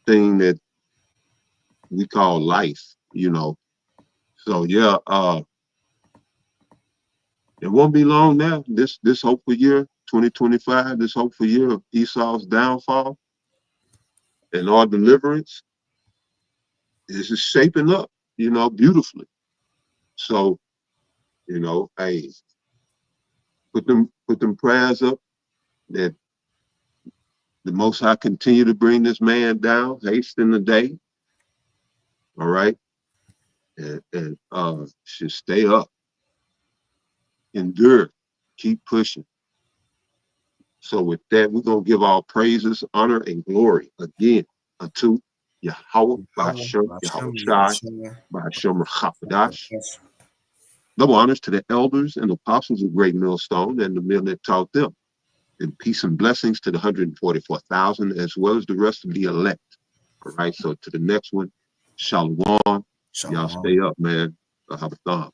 Speaker 2: thing that we call life, you know. So yeah, it won't be long now. This hopeful year, 2025, this hopeful year of Esau's downfall and our deliverance, this is shaping up, you know, beautifully. So, you know, hey, put them prayers up that the Most High continue to bring this man down, hasten the day. All right, and should stay up, endure, keep pushing. So with that, we're gonna give our praises, honor, and glory again unto Yahweh, Ba'ashem, Yahweh Shai, Ba'ashem Rachapadash. Double honors to the elders and apostles of Great Millstone and the men that taught them. And peace and blessings to the 144,000 as well as the rest of the elect. All right, so to the next one, Shalom. Y'all stay up, man. Have a thumb.